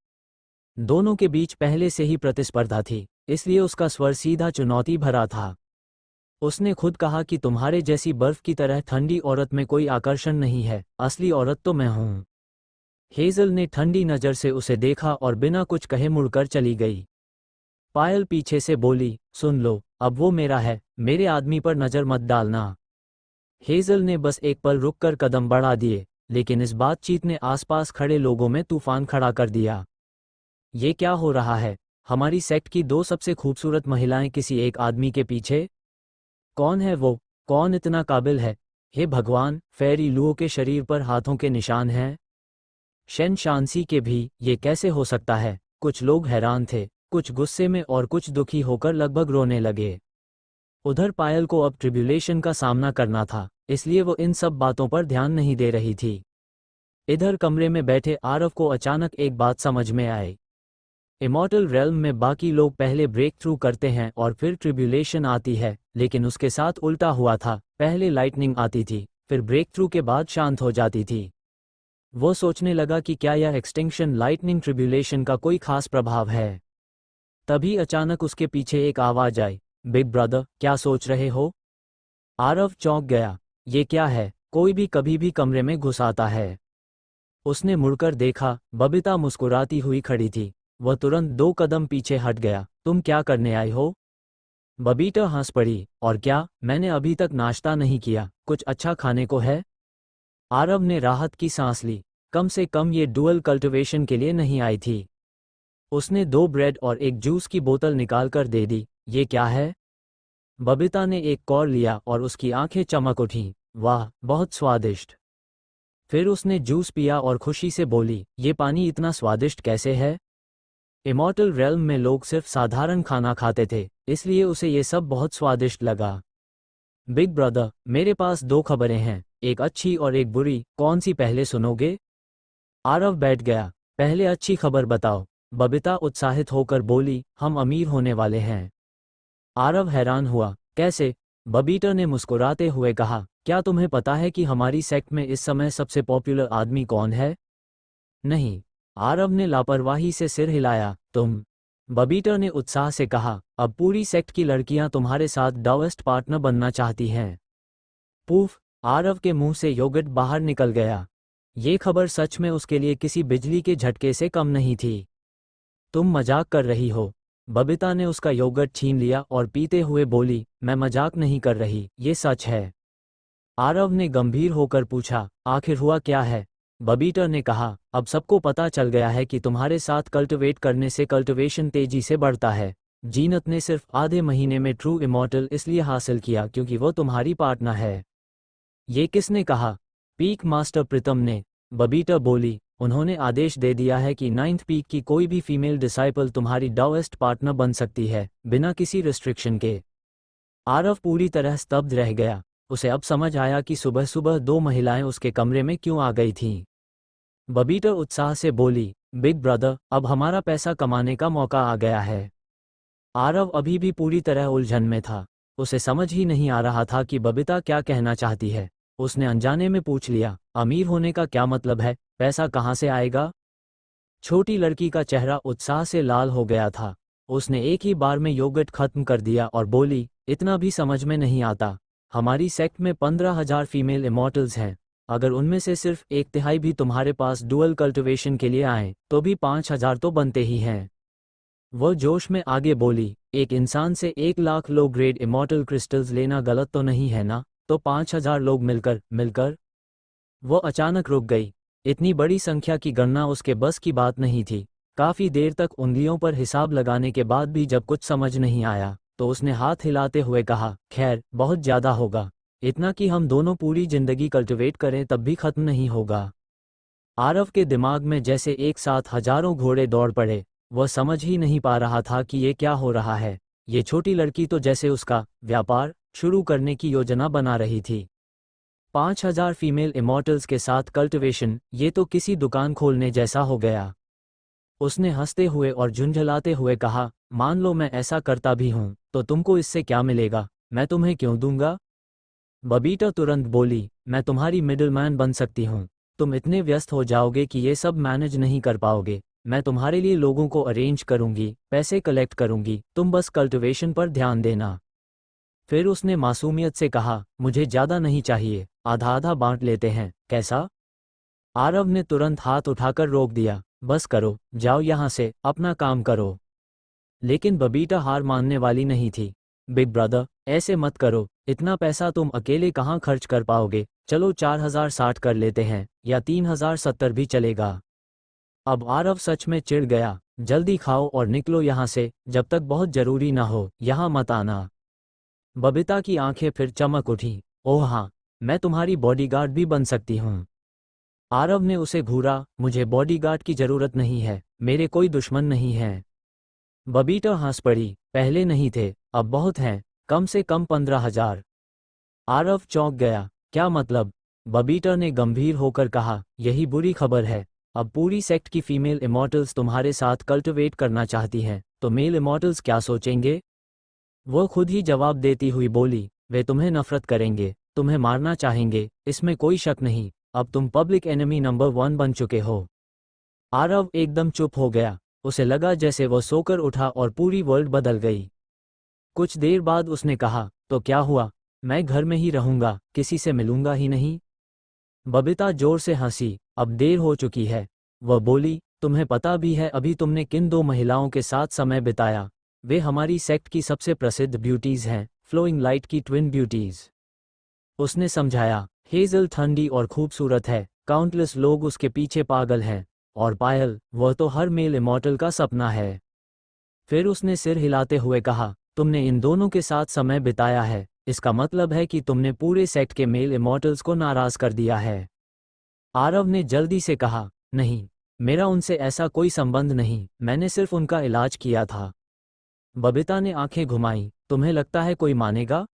दोनों के बीच पहले से ही प्रतिस्पर्धा थी, इसलिए उसका स्वर सीधा चुनौती भरा था। उसने खुद कहा कि तुम्हारे जैसी बर्फ की तरह ठंडी औरत में कोई आकर्षण नहीं है, असली औरत तो मैं हूं। हेजल ने ठंडी नज़र से उसे देखा और बिना कुछ कहे मुड़कर चली गई। पायल पीछे से बोली, सुन लो, अब वो मेरा है, मेरे आदमी पर नज़र मत डालना। हेजल ने बस एक पल रुककर कदम बढ़ा दिए, लेकिन इस बातचीत ने आसपास खड़े लोगों में तूफान खड़ा कर दिया। ये क्या हो रहा है? हमारी सेक्ट की 2 सबसे खूबसूरत महिलाएं किसी एक आदमी के पीछे? कौन है वो? कौन इतना काबिल है? हे भगवान, फेरी लुओ के शरीर पर हाथों के निशान हैं। शेन शांसी के भी, ये कैसे हो सकता है? कुछ लोग हैरान थे, कुछ गुस्से में और कुछ दुखी होकर लगभग रोने लगे। उधर पायल को अब ट्रिब्यूलेशन का सामना करना था, इसलिए वो इन सब बातों पर ध्यान नहीं दे रही थी। इधर कमरे में बैठे आरव को अचानक एक बात समझ में आई। इमॉर्टल रेल्म में बाकी लोग पहले ब्रेक थ्रू करते हैं और फिर ट्रिब्यूलेशन आती है, लेकिन उसके साथ उल्टा हुआ था। पहले लाइटनिंग आती थी, फिर ब्रेक थ्रू के बाद शांत हो जाती थी। वो सोचने लगा कि क्या यह एक्सटिंक्शन लाइटनिंग ट्रिब्यूलेशन का कोई खास प्रभाव है। तभी अचानक उसके पीछे एक आवाज आई, बिग ब्रदर, क्या सोच रहे हो? आरव चौंक गया। ये क्या है? कोई भी कभी भी कमरे में घुस आता है। उसने मुड़कर देखा, बबीता मुस्कुराती हुई खड़ी थी। वह तुरंत 2 कदम पीछे हट गया। तुम क्या करने आई हो? बबीता हंस पड़ी। और क्या, मैंने अभी तक नाश्ता नहीं किया, कुछ अच्छा खाने को है? आरव ने राहत की सांस ली। कम से कम ये डुअल कल्टिवेशन के लिए नहीं आई थी। उसने 2 ब्रेड और एक जूस की बोतल निकालकर दे दी। ये क्या है? बबीता ने एक कौर लिया और उसकी आंखें चमक उठीं। वाह, बहुत स्वादिष्ट। फिर उसने जूस पिया और खुशी से बोली, ये पानी इतना स्वादिष्ट कैसे है? इमॉर्टल रेल्म में लोग सिर्फ साधारण खाना खाते थे, इसलिए उसे ये सब बहुत स्वादिष्ट लगा। बिग ब्रदर, मेरे पास 2 खबरें हैं, एक अच्छी और एक बुरी, कौन सी पहले सुनोगे? आरव बैठ गया। पहले अच्छी खबर बताओ, बबीता उत्साहित होकर बोली, हम अमीर होने वाले हैं। आरव हैरान हुआ। कैसे? बबीता ने मुस्कुराते हुए कहा, क्या तुम्हें पता है कि हमारी सेक्ट में इस समय सबसे पॉपुलर आदमी कौन है? नहीं। आरव ने लापरवाही से सिर हिलाया। तुम? बबीता ने उत्साह से कहा, अब पूरी सेक्ट की लड़कियां तुम्हारे साथ डाउएस्ट पार्टनर बनना चाहती हैं। पूफ! आरव के मुंह से योगर्ट बाहर निकल गया। ये खबर सच में उसके लिए किसी बिजली के झटके से कम नहीं थी। तुम मजाक कर रही हो? बबीता ने उसका योगर्ट छीन लिया और पीते हुए बोली, मैं मजाक नहीं कर रही, ये सच है। आरव ने गंभीर होकर पूछा, आखिर हुआ क्या है? बबीता ने कहा, अब सबको पता चल गया है कि तुम्हारे साथ कल्टिवेट करने से कल्टिवेशन तेजी से बढ़ता है। जीनत ने सिर्फ आधे महीने में ट्रू इमॉर्टल इसलिए हासिल किया क्योंकि वो तुम्हारी पार्टनर है। ये किसने कहा? पीक मास्टर प्रीतम ने। बबीता बोली, उन्होंने आदेश दे दिया है कि 9th पीक की कोई भी फीमेल डिसाइपल तुम्हारी डाउएस्ट पार्टनर बन सकती है, बिना किसी रिस्ट्रिक्शन के। आरव पूरी तरह स्तब्ध रह गया। उसे अब समझ आया कि सुबह सुबह 2 महिलाएं उसके कमरे में क्यों आ गई थीं। बबीता उत्साह से बोली, बिग ब्रदर, अब हमारा पैसा कमाने का मौका आ गया है। आरव अभी भी पूरी तरह उलझन में था। उसे समझ ही नहीं आ रहा था कि बबीता क्या कहना चाहती है। उसने अनजाने में पूछ लिया, अमीर होने का क्या मतलब है? पैसा कहाँ से आएगा? छोटी लड़की का चेहरा उत्साह से लाल हो गया था। उसने एक ही बार में योगर्ट खत्म कर दिया और बोली, इतना भी समझ में नहीं आता। हमारी सेक्ट में 15,000 फीमेल इमॉर्टल्स हैं। अगर उनमें से सिर्फ 1/3 भी तुम्हारे पास डुअल कल्टिवेशन के लिए आए, तो भी 5,000 तो बनते ही हैं। वह जोश में आगे बोली, एक इंसान से 1 lakh low grade immortal crystals लेना गलत तो नहीं है ना? तो 5,000 लोग मिलकर। वो अचानक रुक गई। इतनी बड़ी संख्या की गणना उसके बस की बात नहीं थी। काफी देर तक उंगलियों पर हिसाब लगाने के बाद भी जब कुछ समझ नहीं आया, तो उसने हाथ हिलाते हुए कहा, खैर, बहुत ज्यादा होगा। इतना कि हम दोनों पूरी जिंदगी कल्टिवेट करें तब भी खत्म नहीं होगा। आरव के दिमाग में जैसे एक साथ हजारों घोड़े दौड़ पड़े। वह समझ ही नहीं पा रहा था कि ये क्या हो रहा है। ये छोटी लड़की तो जैसे उसका व्यापार शुरू करने की योजना बना रही थी। 5,000 फीमेल इमॉर्टल्स के साथ कल्टिवेशन, ये तो किसी दुकान खोलने जैसा हो गया। उसने हंसते हुए और झुंझलाते हुए कहा, मान लो मैं ऐसा करता भी हूं, तो तुमको इससे क्या मिलेगा? मैं तुम्हें क्यों दूंगा? बबीता तुरंत बोली, मैं तुम्हारी मिडलमैन बन सकती हूं। तुम इतने व्यस्त हो जाओगे कि ये सब मैनेज नहीं कर पाओगे। मैं तुम्हारे लिए लोगों को अरेंज करूंगी, पैसे कलेक्ट करूंगी, तुम बस कल्टिवेशन पर ध्यान देना। फिर उसने मासूमियत से कहा, मुझे ज्यादा नहीं चाहिए, आधा आधा बांट लेते हैं, कैसा? आरव ने तुरंत हाथ उठाकर रोक दिया, बस करो, जाओ यहाँ से, अपना काम करो। लेकिन बबीता हार मानने वाली नहीं थी। बिग ब्रदर, ऐसे मत करो, इतना पैसा तुम अकेले कहाँ खर्च कर पाओगे? चलो 4,060 कर लेते हैं, या 3,070 भी चलेगा। अब आरव सच में चिढ़ गया। जल्दी खाओ और निकलो यहाँ से, जब तक बहुत जरूरी ना हो, यहाँ मत आना। बबीता की आंखें फिर चमक उठी। ओह हाँ, मैं तुम्हारी बॉडीगार्ड भी बन सकती हूँ। आरव ने उसे घूरा। मुझे बॉडीगार्ड की जरूरत नहीं है, मेरे कोई दुश्मन नहीं है। बबीता हंस पड़ी। पहले नहीं थे, अब बहुत हैं, कम से कम 15,000। आरव चौंक गया। क्या मतलब? बबीता ने गंभीर होकर कहा, यही बुरी खबर है। अब पूरी सेक्ट की फीमेल इमॉर्टल्स तुम्हारे साथ कल्टिवेट करना चाहती हैं, तो मेल इमॉर्टल्स क्या सोचेंगे? वो खुद ही जवाब देती हुई बोली, वे तुम्हें नफरत करेंगे, तुम्हें मारना चाहेंगे, इसमें कोई शक नहीं। अब तुम पब्लिक एनिमी नंबर 1 बन चुके हो। आरव एकदम चुप हो गया। उसे लगा जैसे वो सोकर उठा और पूरी वर्ल्ड बदल गई। कुछ देर बाद उसने कहा, तो क्या हुआ? मैं घर में ही रहूंगा, किसी से मिलूंगा ही नहीं। बबीता जोर से हंसी। अब देर हो चुकी है। वह बोली, तुम्हें पता भी है अभी तुमने किन दो महिलाओं के साथ समय बिताया? वे हमारी सेक्ट की सबसे प्रसिद्ध ब्यूटीज हैं, फ्लोइंग लाइट की ट्विन ब्यूटीज। उसने समझाया, हेजल ठंडी और खूबसूरत है, काउंटलेस लोग उसके पीछे पागल हैं। और पायल, वह तो हर मेल इमॉर्टल का सपना है। फिर उसने सिर हिलाते हुए कहा, तुमने इन दोनों के साथ समय बिताया है, इसका मतलब है कि तुमने पूरे सेक्ट के मेल इमॉर्टल्स को नाराज कर दिया है। आरव ने जल्दी से कहा, नहीं, मेरा उनसे ऐसा कोई संबंध नहीं, मैंने सिर्फ उनका इलाज किया था। बबीता ने आंखें घुमाई। तुम्हें लगता है कोई मानेगा?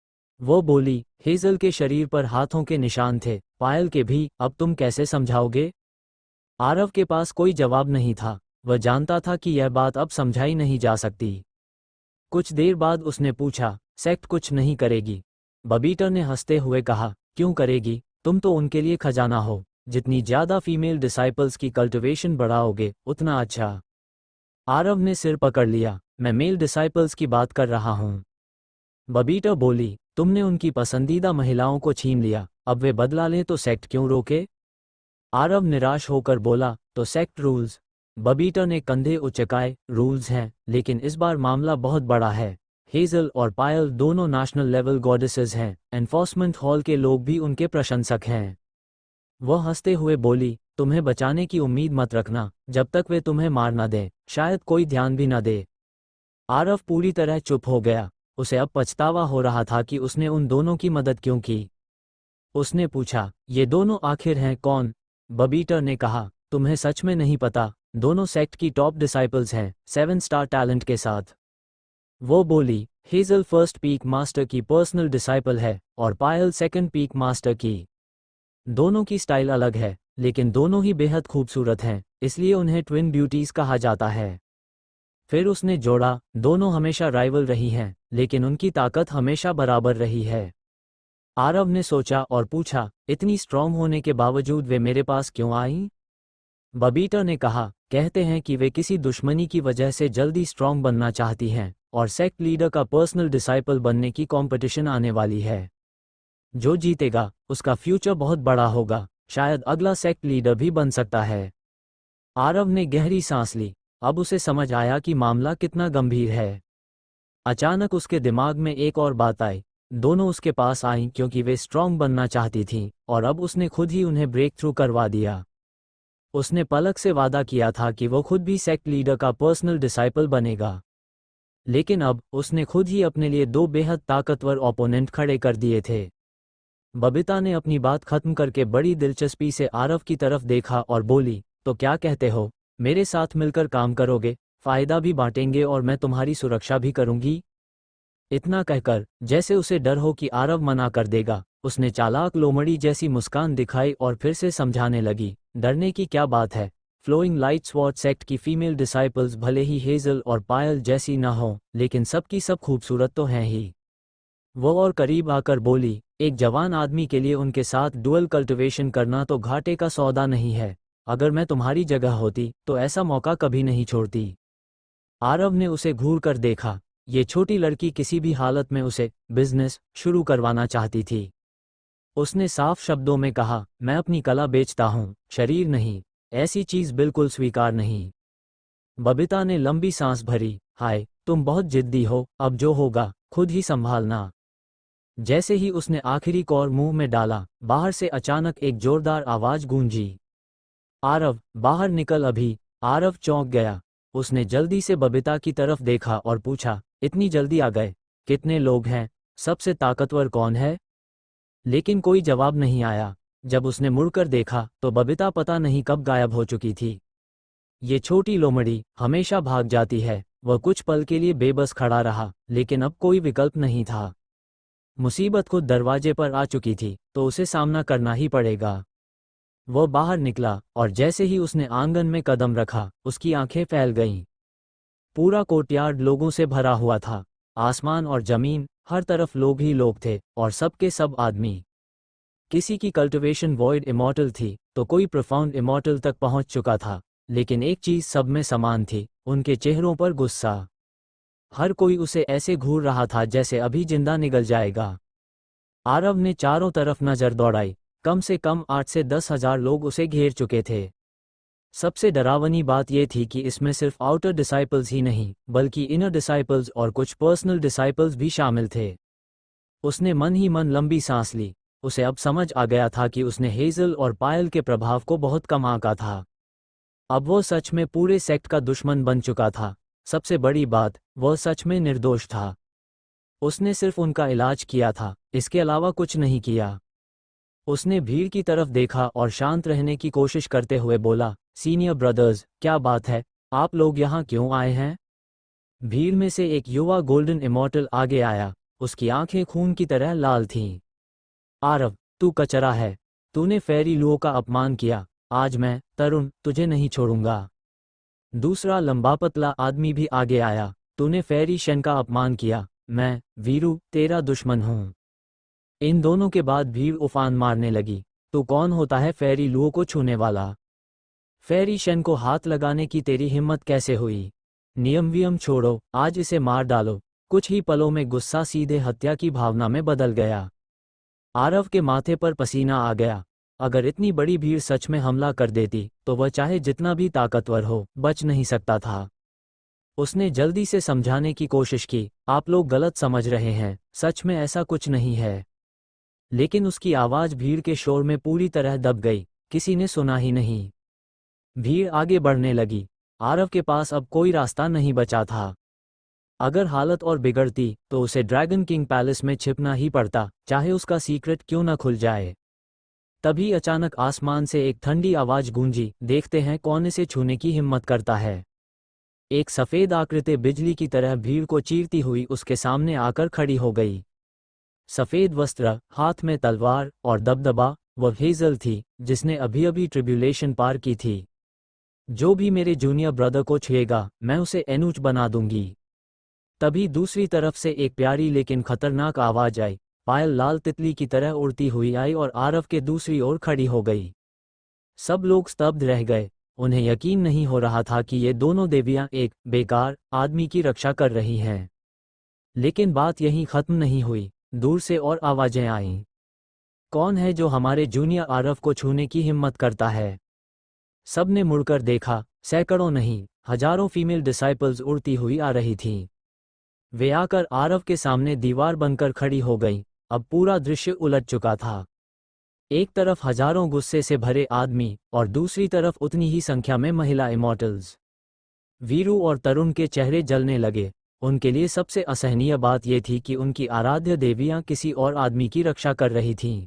वो बोली, हेजल के शरीर पर हाथों के निशान थे, पायल के भी, अब तुम कैसे समझाओगे? आरव के पास कोई जवाब नहीं था। वह जानता था कि यह बात अब समझाई नहीं जा सकती। कुछ देर बाद उसने पूछा, सेक्ट कुछ नहीं करेगी? बबीता ने हंसते हुए कहा, क्यों करेगी? तुम तो उनके लिए खजाना हो। जितनी ज्यादा फीमेल डिसाइपल्स की कल्टिवेशन बढ़ाओगे, उतना अच्छा। आरव ने सिर पकड़ लिया। मैं मेल डिसाइपल्स की बात कर रहा हूँ। बबीता बोली, तुमने उनकी पसंदीदा महिलाओं को छीन लिया, अब वे बदला लें तो सेक्ट क्यों रोके? आरव निराश होकर बोला, तो सेक्ट रूल्स। बबीता ने कंधे उचकाए, रूल्स हैं, लेकिन इस बार मामला बहुत बड़ा है। हेजल और पायल दोनों नेशनल लेवल गॉडेसेस हैं, एनफोर्समेंट हॉल के लोग भी उनके प्रशंसक हैं। वह हंसते हुए बोली, तुम्हें बचाने की उम्मीद मत रखना, जब तक वे तुम्हें मार न दें, शायद कोई ध्यान भी न दे। आरव पूरी तरह चुप हो गया। उसे अब पछतावा हो रहा था कि उसने उन दोनों की मदद क्यों की। उसने पूछा, ये दोनों आखिर हैं कौन? बबीता ने कहा, तुम्हें सच में नहीं पता, दोनों सेक्ट की टॉप डिसाइपल्स हैं, 7 स्टार टैलेंट के साथ। वो बोली, हेजल फर्स्ट पीक मास्टर की पर्सनल डिसाइपल है, और पायल सेकंड पीक मास्टर की। दोनों की स्टाइल अलग है, लेकिन दोनों ही बेहद खूबसूरत हैं, इसलिए उन्हें ट्विन ब्यूटीज कहा जाता है। फिर उसने जोड़ा, दोनों हमेशा राइवल रही हैं, लेकिन उनकी ताकत हमेशा बराबर रही है। आरव ने सोचा और पूछा, इतनी स्ट्रॉन्ग होने के बावजूद वे मेरे पास क्यों आईं? बबीता ने कहा, कहते हैं कि वे किसी दुश्मनी की वजह से जल्दी स्ट्रॉन्ग बनना चाहती हैं, और सेक्ट लीडर का पर्सनल डिसाइपल बनने की कंपटीशन आने वाली है। जो जीतेगा, उसका फ्यूचर बहुत बड़ा होगा, शायद अगला सेक्ट लीडर भी बन सकता है। आरव ने गहरी सांस ली। अब उसे समझ आया कि मामला कितना गंभीर है। अचानक उसके दिमाग में एक और बात आई। दोनों उसके पास आईं क्योंकि वे स्ट्रॉन्ग बनना चाहती थीं, और अब उसने खुद ही उन्हें ब्रेक थ्रू करवा दिया। उसने पलक से वादा किया था कि वो खुद भी सेक्ट लीडर का पर्सनल डिसाइपल बनेगा। लेकिन अब उसने खुद ही अपने लिए दो बेहद ताकतवर ओपोनेंट खड़े कर दिए थे। बबीता ने अपनी बात खत्म करके बड़ी दिलचस्पी से आरव की तरफ देखा और बोली, तो क्या कहते हो, मेरे साथ मिलकर काम करोगे? फायदा भी बांटेंगे और मैं तुम्हारी सुरक्षा भी करूंगी। इतना कहकर, जैसे उसे डर हो कि आरव मना कर देगा, उसने चालाक लोमड़ी जैसी मुस्कान दिखाई और फिर से समझाने लगी, डरने की क्या बात है? फ्लोइंग लाइट स्वॉर्ड सेक्ट की फीमेल डिसाइपल्स भले ही हेजल और पायल जैसी न हो, लेकिन सबकी सब खूबसूरत तो हैं ही। वो और करीब आकर बोली, एक जवान आदमी के लिए उनके साथ डुअल कल्टिवेशन करना तो घाटे का सौदा नहीं है। अगर मैं तुम्हारी जगह होती तो ऐसा मौका कभी नहीं छोड़ती। आरव ने उसे घूर कर देखा। ये छोटी लड़की किसी भी हालत में उसे बिजनेस शुरू करवाना चाहती थी। उसने साफ शब्दों में कहा, मैं अपनी कला बेचता हूँ, शरीर नहीं। ऐसी चीज बिल्कुल स्वीकार नहीं। बबीता ने लंबी सांस भरी। हाय, तुम बहुत जिद्दी हो, अब जो होगा खुद ही संभालना। जैसे ही उसने आखिरी कौर मुंह में डाला, बाहर से अचानक एक जोरदार आवाज गूंजी, आरव, बाहर निकल अभी। आरव चौंक गया। उसने जल्दी से बबीता की तरफ देखा और पूछा, इतनी जल्दी आ गए? कितने लोग हैं? सबसे ताकतवर कौन है? लेकिन कोई जवाब नहीं आया। जब उसने मुड़कर देखा तो बबीता पता नहीं कब गायब हो चुकी थी। ये छोटी लोमड़ी हमेशा भाग जाती है। वह कुछ पल के लिए बेबस खड़ा रहा, लेकिन अब कोई विकल्प नहीं था। मुसीबत खुद दरवाजे पर आ चुकी थी, तो उसे सामना करना ही पड़ेगा। वह बाहर निकला और जैसे ही उसने आंगन में कदम रखा, उसकी आंखें फैल गईं। पूरा कोर्टयार्ड लोगों से भरा हुआ था। आसमान और जमीन, हर तरफ लोग ही लोग थे, और सबके सब आदमी। किसी की कल्टिवेशन वॉइड इमॉर्टल थी, तो कोई प्रोफाउंड इमॉर्टल तक पहुंच चुका था। लेकिन एक चीज सब में समान थी, उनके चेहरों पर गुस्सा। हर कोई उसे ऐसे घूर रहा था जैसे अभी जिंदा निगल जाएगा। आरव ने चारों तरफ नजर दौड़ाई। कम से कम 8 से 10,000 लोग उसे घेर चुके थे। सबसे डरावनी बात यह थी कि इसमें सिर्फ आउटर डिसाइपल्स ही नहीं, बल्कि इनर डिसाइपल्स और कुछ पर्सनल डिसाइपल्स भी शामिल थे। उसने मन ही मन लंबी सांस ली। उसे अब समझ आ गया था कि उसने हेजल और पायल के प्रभाव को बहुत कम आंका था। अब वो सच में पूरे सेक्ट का दुश्मन बन चुका था। सबसे बड़ी बात, वह सच में निर्दोष था। उसने सिर्फ उनका इलाज किया था, इसके अलावा कुछ नहीं किया। उसने भीड़ की तरफ देखा और शांत रहने की कोशिश करते हुए बोला, सीनियर ब्रदर्स, क्या बात है? आप लोग यहाँ क्यों आए हैं? भीड़ में से एक युवा गोल्डन इमॉर्टल आगे आया। उसकी आंखें खून की तरह लाल थीं। आरव, तू कचरा है। तूने फेरी लुओ का अपमान किया। आज मैं, तरुण, तुझे नहीं छोड़ूंगा। दूसरा लंबा पतला आदमी भी आगे आया। तूने फेरी शन का अपमान किया। मैं, वीरू, तेरा दुश्मन हूँ। इन दोनों के बाद भीड़ उफान मारने लगी। तू कौन होता है फेरी लुओ को छूने वाला? फेरी शन को हाथ लगाने की तेरी हिम्मत कैसे हुई? नियम वियम छोड़ो, आज इसे मार डालो। कुछ ही पलों में गुस्सा सीधे हत्या की भावना में बदल गया। आरव के माथे पर पसीना आ गया। अगर इतनी बड़ी भीड़ सच में हमला कर देती, तो वह चाहे जितना भी ताकतवर हो, बच नहीं सकता था। उसने जल्दी से समझाने की कोशिश की, आप लोग गलत समझ रहे हैं, सच में ऐसा कुछ नहीं है। लेकिन उसकी आवाज़ भीड़ के शोर में पूरी तरह दब गई। किसी ने सुना ही नहीं। भीड़ आगे बढ़ने लगी। आरव के पास अब कोई रास्ता नहीं बचा था। अगर हालत और बिगड़ती, तो उसे ड्रैगन किंग पैलेस में छिपना ही पड़ता, चाहे उसका सीक्रेट क्यों न खुल जाए। तभी अचानक आसमान से एक ठंडी आवाज गूंजी, देखते हैं कौन इसे छूने की हिम्मत करता है। एक सफेद आकृति बिजली की तरह भीड़ को चीरती हुई उसके सामने आकर खड़ी हो गई। सफेद वस्त्र, हाथ में तलवार और दबदबा, वह हेजल थी, जिसने अभी अभी ट्रिब्यूलेशन पार की थी। जो भी मेरे जूनियर ब्रदर को छुएगा, मैं उसे एनूच बना दूंगी। तभी दूसरी तरफ से एक प्यारी लेकिन खतरनाक आवाज आई। पायल लाल तितली की तरह उड़ती हुई आई और आरव के दूसरी ओर खड़ी हो गई। सब लोग स्तब्ध रह गए। उन्हें यकीन नहीं हो रहा था कि ये दोनों देवियां एक बेकार आदमी की रक्षा कर रही हैं। लेकिन बात यहीं खत्म नहीं हुई। दूर से और आवाजें आईं। कौन है जो हमारे जूनियर आरव को छूने की हिम्मत करता है? सबने मुड़कर देखा। सैकड़ों नहीं, हजारों फीमेल डिसाइपल्स उड़ती हुई आ रही थीं। वे आकर आरव के सामने दीवार बनकर खड़ी हो गईं। अब पूरा दृश्य उलट चुका था। एक तरफ हजारों गुस्से से भरे आदमी और दूसरी तरफ उतनी ही संख्या में महिला इमॉर्टल्स। वीरू और तरुण के चेहरे जलने लगे। उनके लिए सबसे असहनीय बात यह थी कि उनकी आराध्य देवियां किसी और आदमी की रक्षा कर रही थीं।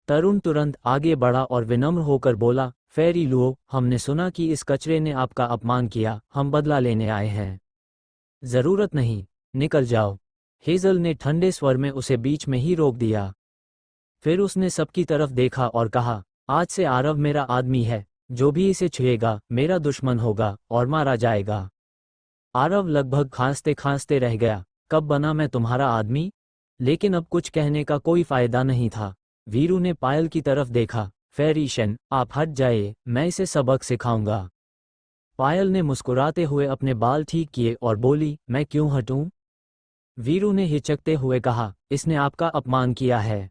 तरुण तुरंत आगे बढ़ा और विनम्र होकर बोला, फेरी लुओ, हमने सुना कि इस कचरे ने आपका अपमान किया, हम बदला लेने आए हैं। जरूरत नहीं, निकल जाओ। हेजल ने ठंडे स्वर में उसे बीच में ही रोक दिया। फिर उसने सबकी तरफ देखा और कहा, आज से आरव मेरा आदमी है। जो भी इसे छुएगा, मेरा दुश्मन होगा और मारा जाएगा। आरव लगभग खांसते खांसते रह गया। कब बना मैं तुम्हारा आदमी? लेकिन अब कुछ कहने का कोई फायदा नहीं था। वीरू ने पायल की तरफ देखा। फेरी शन, आप हट जाइए, मैं इसे सबक सिखाऊंगा। पायल ने मुस्कुराते हुए अपने बाल ठीक किए और बोली, मैं क्यों हटूं? वीरू ने हिचकते हुए कहा, इसने आपका अपमान किया है।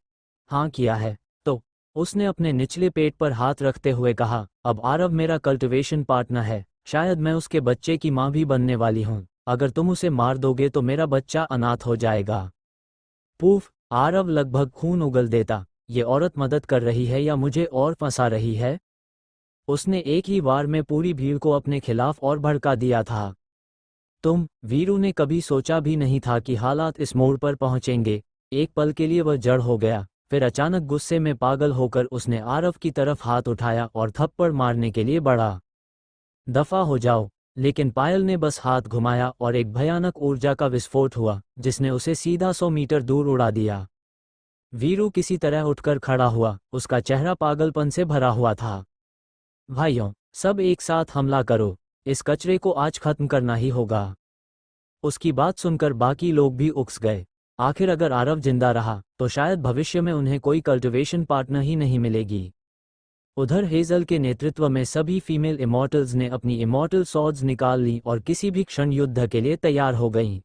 हाँ किया है। तो उसने अपने निचले पेट पर हाथ रखते हुए कहा, अब आरव मेरा कल्टिवेशन पार्टनर है। शायद मैं उसके बच्चे की माँ भी बनने वाली हूँ। अगर तुम उसे मार दोगे तो मेरा बच्चा अनाथ हो जाएगा। पूफ! आरव लगभग खून उगल देता। ये औरत मदद कर रही है या मुझे और फंसा रही है? उसने एक ही वार में पूरी भीड़ को अपने खिलाफ और भड़का दिया था। वीरू ने कभी सोचा भी नहीं था कि हालात इस मोड़ पर पहुंचेंगे। एक पल के लिए वह जड़ हो गया, फिर अचानक गुस्से में पागल होकर उसने आरव की तरफ हाथ उठाया और थप्पड़ मारने के लिए बढ़ा। दफा हो जाओ। लेकिन पायल ने बस हाथ घुमाया और एक भयानक ऊर्जा का विस्फोट हुआ जिसने उसे सीधा 100 मीटर दूर उड़ा दिया। वीरू किसी तरह उठकर खड़ा हुआ, उसका चेहरा पागलपन से भरा हुआ था। भाइयों, सब एक साथ हमला करो, इस कचरे को आज खत्म करना ही होगा। उसकी बात सुनकर बाकी लोग भी उकस गए। आखिर अगर आरव जिंदा रहा तो शायद भविष्य में उन्हें कोई कल्टिवेशन पार्टनर ही नहीं मिलेगी। उधर हेजल के नेतृत्व में सभी फीमेल इमॉर्टल्स ने अपनी इमॉर्टल सॉर्ड्स निकाल ली और किसी भी क्षण युद्ध के लिए तैयार हो गईं।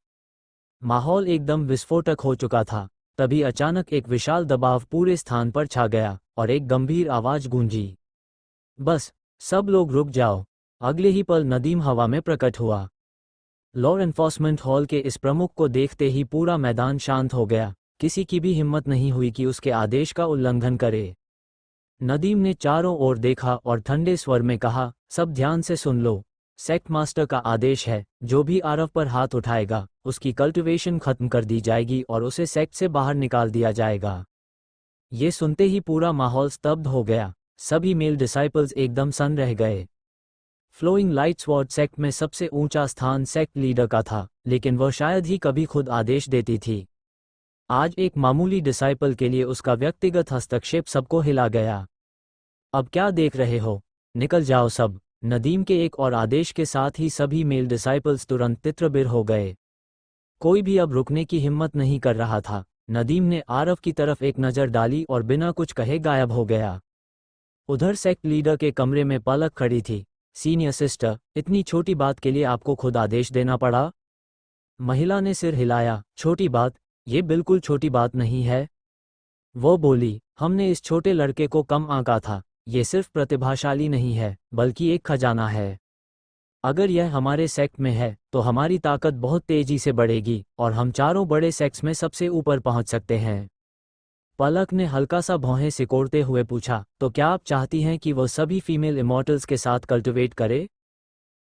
माहौल एकदम विस्फोटक हो चुका था। तभी अचानक एक विशाल दबाव पूरे स्थान पर छा गया और एक गंभीर आवाज गूंजी, बस, सब लोग रुक जाओ। अगले ही पल नदीम हवा में प्रकट हुआ। लॉ एनफोर्समेंट हॉल के इस प्रमुख को देखते ही पूरा मैदान शांत हो गया। किसी की भी हिम्मत नहीं हुई कि उसके आदेश का उल्लंघन करे। नदीम ने चारों ओर देखा और ठंडे स्वर में कहा, सब ध्यान से सुन लो। सेक्ट मास्टर का आदेश है, जो भी आरव पर हाथ उठाएगा उसकी कल्टिवेशन खत्म कर दी जाएगी और उसे सेक्ट से बाहर निकाल दिया जाएगा। ये सुनते ही पूरा माहौल स्तब्ध हो गया। सभी मेल डिसाइपल्स एकदम सन्न रह गए। फ्लोइंग लाइट स्वॉर्ड सेक्ट में सबसे ऊंचा स्थान सेक्ट लीडर का था, लेकिन वह शायद ही कभी खुद आदेश देती थी। आज एक मामूली डिसाइपल के लिए उसका व्यक्तिगत हस्तक्षेप सबको हिला गया। अब क्या देख रहे हो, निकल जाओ सब। नदीम के एक और आदेश के साथ ही सभी मेल डिसाइपल्स तुरंत तित्रबिर हो गए। कोई भी अब रुकने की हिम्मत नहीं कर रहा था। नदीम ने आरव की तरफ एक नज़र डाली और बिना कुछ कहे गायब हो गया। उधर सेक्ट लीडर के कमरे में पलक खड़ी थी। सीनियर सिस्टर, इतनी छोटी बात के लिए आपको खुद आदेश देना पड़ा? महिला ने सिर हिलाया। छोटी बात? ये बिल्कुल छोटी बात नहीं है। वो बोली, हमने इस छोटे लड़के को कम आंका था। ये सिर्फ प्रतिभाशाली नहीं है, बल्कि एक खजाना है। अगर यह हमारे सेक्ट में है तो हमारी ताकत बहुत तेजी से बढ़ेगी और हम चारों बड़े सेक्ट्स में सबसे ऊपर पहुंच सकते हैं। पलक ने हल्का सा भौहें सिकोड़ते हुए पूछा, तो क्या आप चाहती हैं कि वह सभी फीमेल इमॉर्टल्स के साथ कल्टिवेट करे?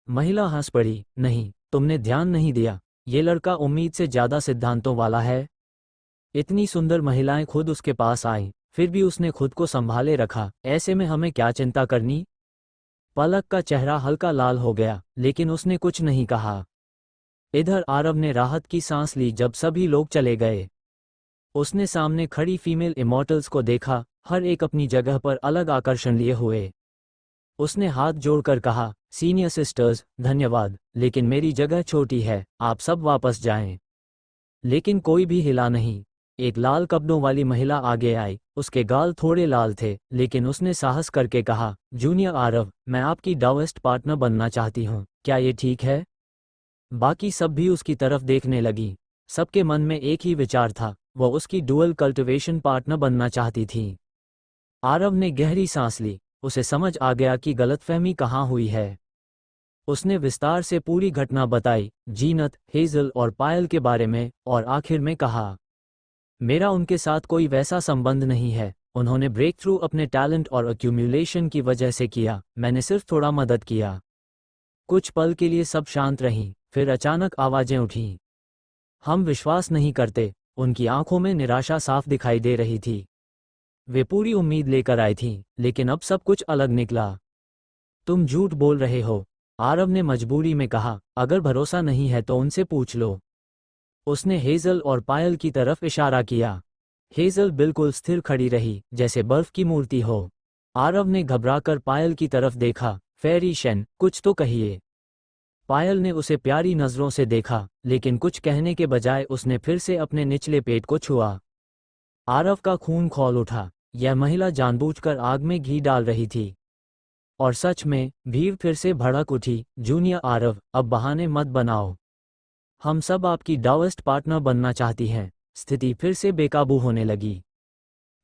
महिला हंस पड़ी, नहीं, तुमने ध्यान नहीं दिया। ये लड़का उम्मीद से ज्यादा सिद्धांतों वाला है। इतनी सुंदर महिलाएं खुद उसके पास आईं, फिर भी उसने खुद को संभाले रखा। ऐसे में हमें क्या चिंता करनी? पलक का चेहरा हल्का लाल हो गया, लेकिन उसने कुछ नहीं कहा। इधर आरव ने राहत की सांस ली जब सभी लोग चले गए। उसने सामने खड़ी फीमेल इमॉर्टल्स को देखा, हर एक अपनी जगह पर अलग आकर्षण लिए हुए। उसने हाथ जोड़कर कहा, सीनियर सिस्टर्स, धन्यवाद, लेकिन मेरी जगह छोटी है, आप सब वापस जाएं। लेकिन कोई भी हिला नहीं। एक लाल कपड़ों वाली महिला आगे आई। उसके गाल थोड़े लाल थे, लेकिन उसने साहस करके कहा, जूनियर आरव, मैं आपकी डाउएस्ट पार्टनर बनना चाहती हूँ, क्या ये ठीक है? बाकी सब भी उसकी तरफ देखने लगी। सबके मन में एक ही विचार था, वह उसकी डुअल कल्टिवेशन पार्टनर बनना चाहती थी। आरव ने गहरी सांस ली। उसे समझ आ गया कि गलतफहमी कहाँ हुई है। उसने विस्तार से पूरी घटना बताई, जीनत, हेजल और पायल के बारे में, और आखिर में कहा, मेरा उनके साथ कोई वैसा संबंध नहीं है। उन्होंने ब्रेक थ्रू अपने टैलेंट और एक्यूमुलेशन की वजह से किया, मैंने सिर्फ थोड़ा मदद किया। कुछ पल के लिए सब शांत रहीं, फिर अचानक आवाजें उठीं। हम विश्वास नहीं करते। उनकी आंखों में निराशा साफ दिखाई दे रही थी। वे पूरी उम्मीद लेकर आई थीं, लेकिन अब सब कुछ अलग निकला। तुम झूठ बोल रहे हो, आरव ने मजबूरी में कहा। अगर भरोसा नहीं है तो उनसे पूछ लो। उसने हेजल और पायल की तरफ इशारा किया। हेजल बिल्कुल स्थिर खड़ी रही, जैसे बर्फ की मूर्ति हो। आरव ने घबराकर पायल की तरफ देखा। फेरी शेन, कुछ तो कहिए। पायल ने उसे प्यारी नजरों से देखा, लेकिन कुछ कहने के बजाय उसने फिर से अपने निचले पेट को छुआ। आरव का खून खौल उठा। यह महिला जानबूझकर आग में घी डाल रही थी। और सच में, भीड़ फिर से भड़क उठी। जूनियर आरव, अब बहाने मत बनाओ। हम सब आपकी डाउएस्ट पार्टनर बनना चाहती हैं। स्थिति फिर से बेकाबू होने लगी।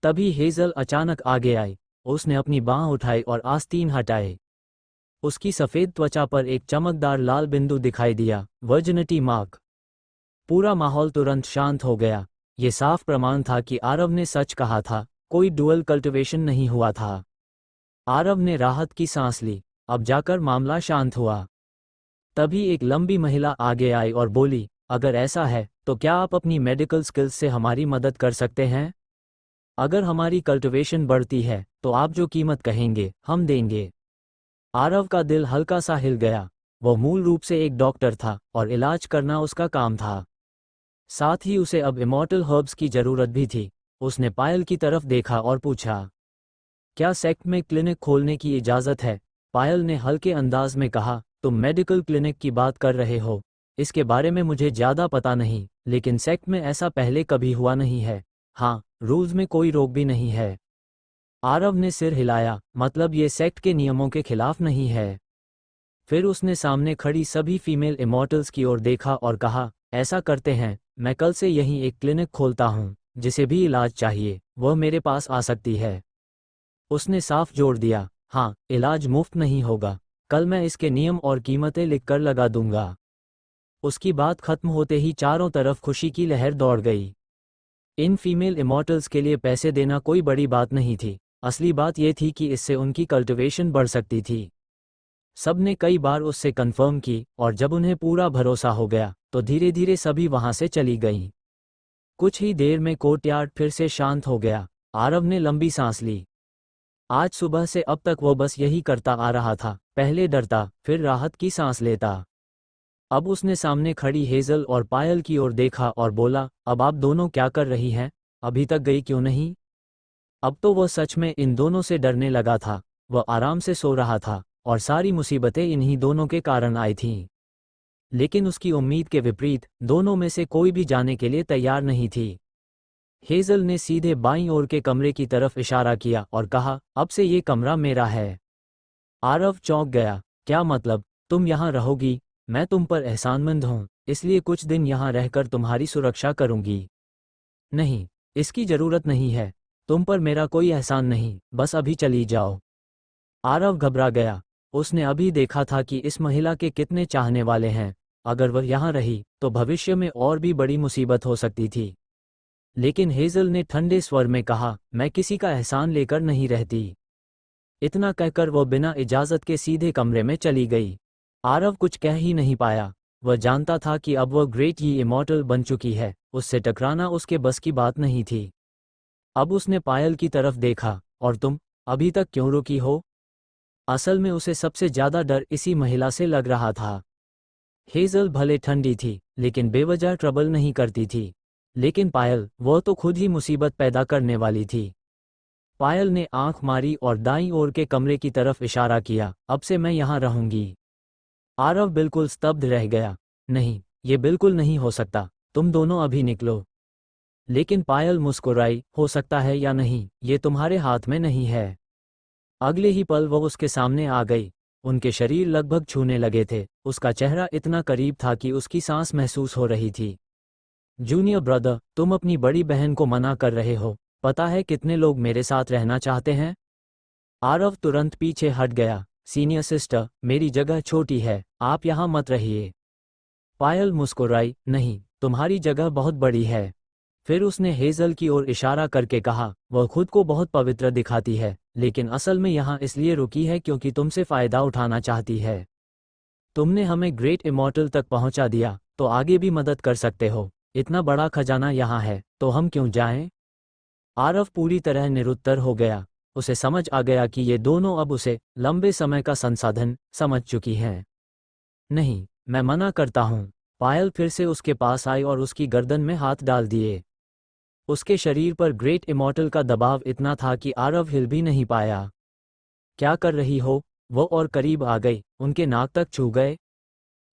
तभी हेजल अचानक आगे आई। उसने अपनी बांह उठाई और आस्तीन हटाए। उसकी सफ़ेद त्वचा पर एक चमकदार लाल बिंदु दिखाई दिया, वर्जिनिटी मार्क। पूरा माहौल तुरंत शांत हो गया। ये साफ प्रमाण था कि आरव ने सच कहा था, कोई डुअल कल्टिवेशन नहीं हुआ था। आरव ने राहत की सांस ली। अब जाकर मामला शांत हुआ। तभी एक लंबी महिला आगे आई और बोली, अगर ऐसा है तो क्या आप अपनी मेडिकल स्किल्स से हमारी मदद कर सकते हैं? अगर हमारी कल्टिवेशन बढ़ती है तो आप जो कीमत कहेंगे हम देंगे। आरव का दिल हल्का सा हिल गया। वो मूल रूप से एक डॉक्टर था और इलाज करना उसका काम था। साथ ही उसे अब इमॉर्टल हर्ब्स की जरूरत भी थी। उसने पायल की तरफ देखा और पूछा, क्या सेक्ट में क्लिनिक खोलने की इजाज़त है? पायल ने हल्के अंदाज में कहा, तुम मेडिकल क्लिनिक की बात कर रहे हो? इसके बारे में मुझे ज़्यादा पता नहीं, लेकिन सेक्ट में ऐसा पहले कभी हुआ नहीं है। हाँ, रूल्स में कोई रोक भी नहीं है। आरव ने सिर हिलाया, मतलब ये सेक्ट के नियमों के खिलाफ नहीं है। फिर उसने सामने खड़ी सभी फीमेल इमॉर्टल्स की ओर देखा और कहा, ऐसा करते हैं, मैं कल से यहीं एक क्लिनिक खोलता हूँ। जिसे भी इलाज चाहिए वह मेरे पास आ सकती है। उसने साफ जोड़ दिया, हाँ, इलाज मुफ्त नहीं होगा। कल मैं इसके नियम और कीमतें लिखकर लगा दूंगा। उसकी बात खत्म होते ही चारों तरफ खुशी की लहर दौड़ गई। इन फीमेल इमॉर्टल्स के लिए पैसे देना कोई बड़ी बात नहीं थी। असली बात यह थी कि इससे उनकी कल्टिवेशन बढ़ सकती थी। सबने कई बार उससे कंफर्म की और जब उन्हें पूरा भरोसा हो गया तो धीरे धीरे सभी वहां से चली गईं। कुछ ही देर में कोर्टयार्ड फिर से शांत हो गया। आरव ने लंबी सांस ली। आज सुबह से अब तक वो बस यही करता आ रहा था, पहले डरता फिर राहत की सांस लेता। अब उसने सामने खड़ी हेजल और पायल की ओर देखा और बोला, अब आप दोनों क्या कर रही हैं? अभी तक गई क्यों नहीं? अब तो वह सच में इन दोनों से डरने लगा था। वह आराम से सो रहा था और सारी मुसीबतें इन्हीं दोनों के कारण आई थीं। लेकिन उसकी उम्मीद के विपरीत दोनों में से कोई भी जाने के लिए तैयार नहीं थी। हेजल ने सीधे बाईं ओर के कमरे की तरफ इशारा किया और कहा, अब से ये कमरा मेरा है। आरव चौंक गया, क्या मतलब? तुम यहाँ रहोगी? मैं तुम पर एहसानमंद हूँ, इसलिए कुछ दिन यहाँ रहकर तुम्हारी सुरक्षा करूँगी। नहीं, इसकी जरूरत नहीं है। तुम पर मेरा कोई एहसान नहीं, बस अभी चली जाओ। आरव घबरा गया। उसने अभी देखा था कि इस महिला के कितने चाहने वाले हैं। अगर वह यहाँ रही तो भविष्य में और भी बड़ी मुसीबत हो सकती थी। लेकिन हेजल ने ठंडे स्वर में कहा, मैं किसी का एहसान लेकर नहीं रहती। इतना कहकर वह बिना इजाजत के सीधे कमरे में चली गई। आरव कुछ कह ही नहीं पाया। वह जानता था कि अब वह ग्रेट ही इमॉर्टल बन चुकी है, उससे टकराना उसके बस की बात नहीं थी। अब उसने पायल की तरफ देखा, और तुम अभी तक क्यों रुकी हो? असल में उसे सबसे ज्यादा डर इसी महिला से लग रहा था। हेजल भले ठंडी थी, लेकिन बेवजह ट्रबल नहीं करती थी। लेकिन पायल, वह तो खुद ही मुसीबत पैदा करने वाली थी। पायल ने आंख मारी और दाईं ओर के कमरे की तरफ इशारा किया, अब से मैं यहाँ रहूंगी। आरव बिल्कुल स्तब्ध रह गया। नहीं, ये बिल्कुल नहीं हो सकता, तुम दोनों अभी निकलो। लेकिन पायल मुस्कुराई, हो सकता है या नहीं, ये तुम्हारे हाथ में नहीं है। अगले ही पल वह उसके सामने आ गई। उनके शरीर लगभग छूने लगे थे। उसका चेहरा इतना करीब था कि उसकी सांस महसूस हो रही थी। जूनियर ब्रदर, तुम अपनी बड़ी बहन को मना कर रहे हो। पता है कितने लोग मेरे साथ रहना चाहते हैं? आरव तुरंत पीछे हट गया। सीनियर सिस्टर, मेरी जगह छोटी है, आप यहाँ मत रहिए। पायल मुस्कुराई, नहीं, तुम्हारी जगह बहुत बड़ी है। फिर उसने हेजल की ओर इशारा करके कहा, वह खुद को बहुत पवित्र दिखाती है, लेकिन असल में यहाँ इसलिए रुकी है क्योंकि तुमसे फ़ायदा उठाना चाहती है। तुमने हमें ग्रेट इमॉर्टल तक पहुँचा दिया, तो आगे भी मदद कर सकते हो। इतना बड़ा खजाना यहाँ है, तो हम क्यों जाएं? आरव पूरी तरह निरुत्तर हो गया। उसे समझ आ गया कि ये दोनों अब उसे लंबे समय का संसाधन समझ चुकी हैं। नहीं, मैं मना करता हूँ। पायल फिर से उसके पास आई और उसकी गर्दन में हाथ डाल दिए। उसके शरीर पर ग्रेट इमॉर्टल का दबाव इतना था कि आरव हिल भी नहीं पाया। क्या कर रही हो? वो और करीब आ गई, उनके नाक तक छू गए।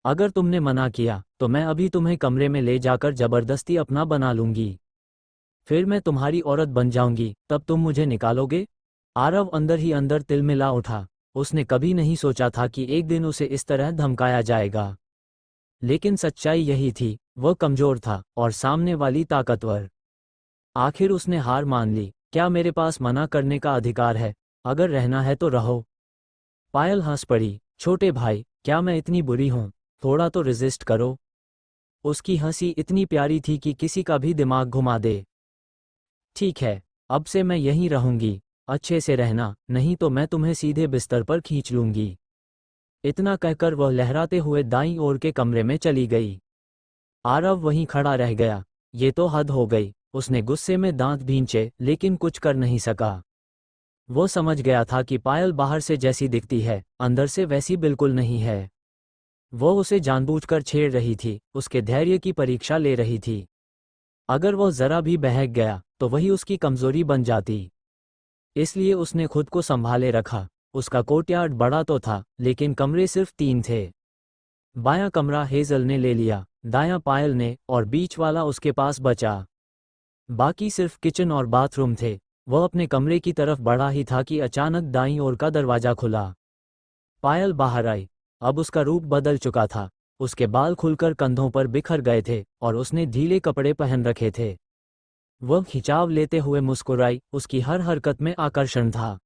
अगर तुमने मना किया तो मैं अभी तुम्हें कमरे में ले जाकर जबरदस्ती अपना बना लूंगी। फिर मैं तुम्हारी औरत बन जाऊंगी, तब तुम मुझे निकालोगे? आरव अंदर ही अंदर तिलमिला उठा। उसने कभी नहीं सोचा था कि एक दिन उसे इस तरह धमकाया जाएगा। लेकिन सच्चाई यही थी, वह कमजोर था और सामने वाली ताकतवर। आखिर उसने हार मान ली। क्या मेरे पास मना करने का अधिकार है? अगर रहना है तो रहो। पायल हंस पड़ी, छोटे भाई, क्या मैं इतनी बुरी हूँ? थोड़ा तो रेजिस्ट करो। उसकी हंसी इतनी प्यारी थी कि किसी का भी दिमाग घुमा दे। ठीक है, अब से मैं यहीं रहूंगी। अच्छे से रहना, नहीं तो मैं तुम्हें सीधे बिस्तर पर खींच लूंगी। इतना कहकर वह लहराते हुए दाईं ओर के कमरे में चली गई। आरव वहीं खड़ा रह गया। ये तो हद हो गई। उसने गुस्से में दांत भींचे लेकिन कुछ कर नहीं सका। वो समझ गया था कि पायल बाहर से जैसी दिखती है, अंदर से वैसी बिल्कुल नहीं है। वो उसे जानबूझकर छेड़ रही थी, उसके धैर्य की परीक्षा ले रही थी। अगर वो जरा भी बहक गया तो वही उसकी कमजोरी बन जाती। इसलिए उसने खुद को संभाले रखा। उसका कोर्टयार्ड बड़ा तो था, लेकिन कमरे सिर्फ 3 थे। बायां कमरा हेजल ने ले लिया, दायां पायल ने, और बीच वाला उसके पास बचा। बाकी सिर्फ किचन और बाथरूम थे। वह अपने कमरे की तरफ बढ़ा ही था कि अचानक दाईं ओर का दरवाजा खुला। पायल बाहर आई। अब उसका रूप बदल चुका था। उसके बाल खुलकर कंधों पर बिखर गए थे और उसने ढीले कपड़े पहन रखे थे। वह खिंचाव लेते हुए मुस्कुराई, उसकी हर हरकत में आकर्षण था।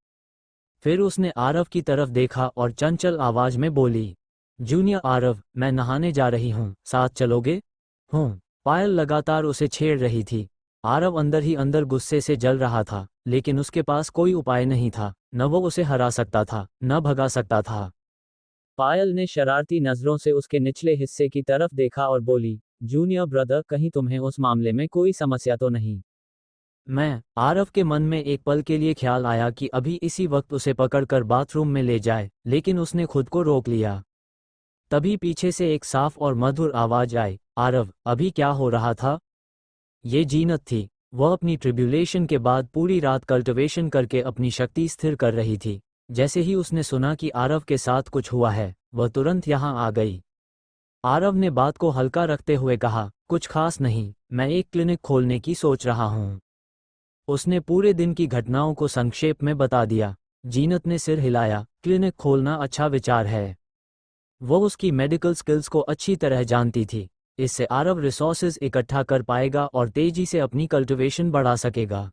फिर उसने आरव की तरफ देखा और चंचल आवाज में बोली, जूनियर आरव, मैं नहाने जा रही हूँ, साथ चलोगे? हूँ। पायल लगातार उसे छेड़ रही थी। आरव अंदर ही अंदर गुस्से से जल रहा था, लेकिन उसके पास कोई उपाय नहीं था। न वो उसे हरा सकता था, न भगा सकता था। पायल ने शरारती नजरों से उसके निचले हिस्से की तरफ देखा और बोली, जूनियर ब्रदर, कहीं तुम्हें उस मामले में कोई समस्या तो नहीं? आरव के मन में एक पल के लिए ख्याल आया कि अभी इसी वक्त उसे पकड़कर बाथरूम में ले जाए, लेकिन उसने खुद को रोक लिया। तभी पीछे से एक साफ और मधुर आवाज आई, आरव, अभी क्या हो रहा था? ये जीनत थी। वह अपनी ट्रिब्यूलेशन के बाद पूरी रात कल्टिवेशन करके अपनी शक्ति स्थिर कर रही थी। जैसे ही उसने सुना कि आरव के साथ कुछ हुआ है, वह तुरंत यहाँ आ गई। आरव ने बात को हल्का रखते हुए कहा, कुछ खास नहीं, मैं एक क्लिनिक खोलने की सोच रहा हूँ। उसने पूरे दिन की घटनाओं को संक्षेप में बता दिया। जीनत ने सिर हिलाया, क्लिनिक खोलना अच्छा विचार है। वो उसकी मेडिकल स्किल्स को अच्छी तरह जानती थी। इससे आरव रिसोर्सेज इकट्ठा कर पाएगा और तेजी से अपनी कल्टिवेशन बढ़ा सकेगा।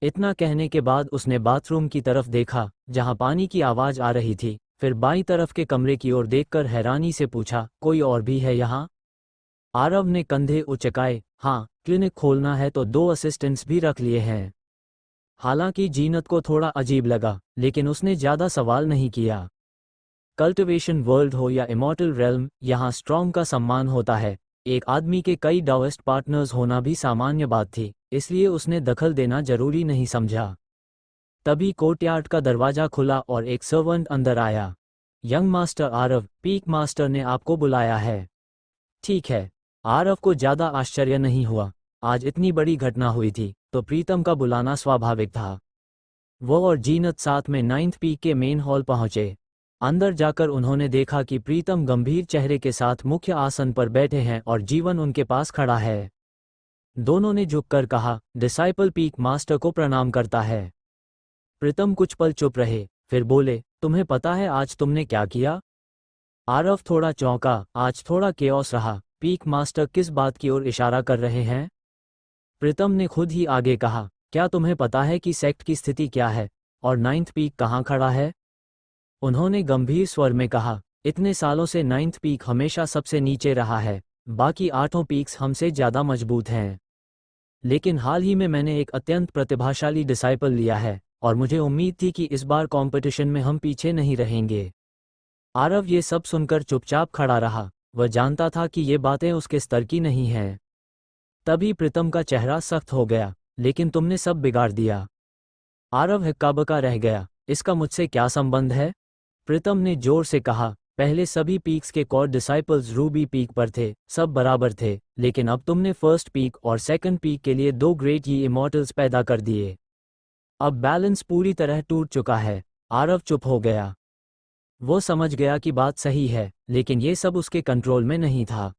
इतना कहने के बाद उसने बाथरूम की तरफ देखा, जहां पानी की आवाज आ रही थी। फिर बाईं तरफ के कमरे की ओर देखकर हैरानी से पूछा, कोई और भी है यहाँ? आरव ने कंधे उचकाए, हाँ, क्लिनिक खोलना है तो 2 असिस्टेंट्स भी रख लिए हैं। हालांकि जीनत को थोड़ा अजीब लगा, लेकिन उसने ज्यादा सवाल नहीं किया। कल्टिवेशन वर्ल्ड हो या इमॉर्टल रेल्म, यहाँ स्ट्रॉन्ग का सम्मान होता है। एक आदमी के कई डाउएस्ट पार्टनर्स होना भी सामान्य बात थी, इसलिए उसने दखल देना जरूरी नहीं समझा। तभी कोर्टयार्ड का दरवाजा खुला और एक सर्वेंट अंदर आया। Young master Aarav, peak master ने आपको बुलाया है। ठीक है। आरव को ज्यादा आश्चर्य नहीं हुआ। आज इतनी बड़ी घटना हुई थी, तो प्रीतम का बुलाना स्वाभाविक था। वो और जीनत साथ में 9th पीक के मेन हॉल पहुंचे। अंदर जाकर उन्होंने देखा कि प्रीतम गंभीर चेहरे के साथ मुख्य आसन पर बैठे हैं और जीवन उनके पास खड़ा है। दोनों ने झुककर कहा, डिसाइपल पीक मास्टर को प्रणाम करता है। प्रीतम कुछ पल चुप रहे, फिर बोले, तुम्हें पता है आज तुमने क्या किया? आरव थोड़ा चौंका, आज थोड़ा केओस रहा। पीक मास्टर किस बात की ओर इशारा कर रहे हैं? प्रीतम ने खुद ही आगे कहा, क्या तुम्हें पता है कि सेक्ट की स्थिति क्या है और 9th पीक कहाँ खड़ा है? उन्होंने गंभीर स्वर में कहा, इतने सालों से 9th पीक हमेशा सबसे नीचे रहा है। बाकी 8 पीक्स हमसे ज्यादा मजबूत हैं। लेकिन हाल ही में मैंने एक अत्यंत प्रतिभाशाली डिसाइपल लिया है और मुझे उम्मीद थी कि इस बार कंपटीशन में हम पीछे नहीं रहेंगे। आरव ये सब सुनकर चुपचाप खड़ा रहा। वह जानता था कि ये बातें उसके स्तर की नहीं हैं। तभी प्रीतम का चेहरा सख्त हो गया, लेकिन तुमने सब बिगाड़ दिया। आरव हक्काबक्का रह गया, इसका मुझसे क्या संबंध है? प्रीतम ने जोर से कहा, पहले सभी पीक्स के कोर डिसाइपल्स रूबी पीक पर थे, सब बराबर थे, लेकिन अब तुमने फर्स्ट पीक और सेकंड पीक के लिए 2 ग्रेट ये इमॉर्टल्स पैदा कर दिए। अब बैलेंस पूरी तरह टूट चुका है। आरव चुप हो गया। वो समझ गया कि बात सही है, लेकिन ये सब उसके कंट्रोल में नहीं था।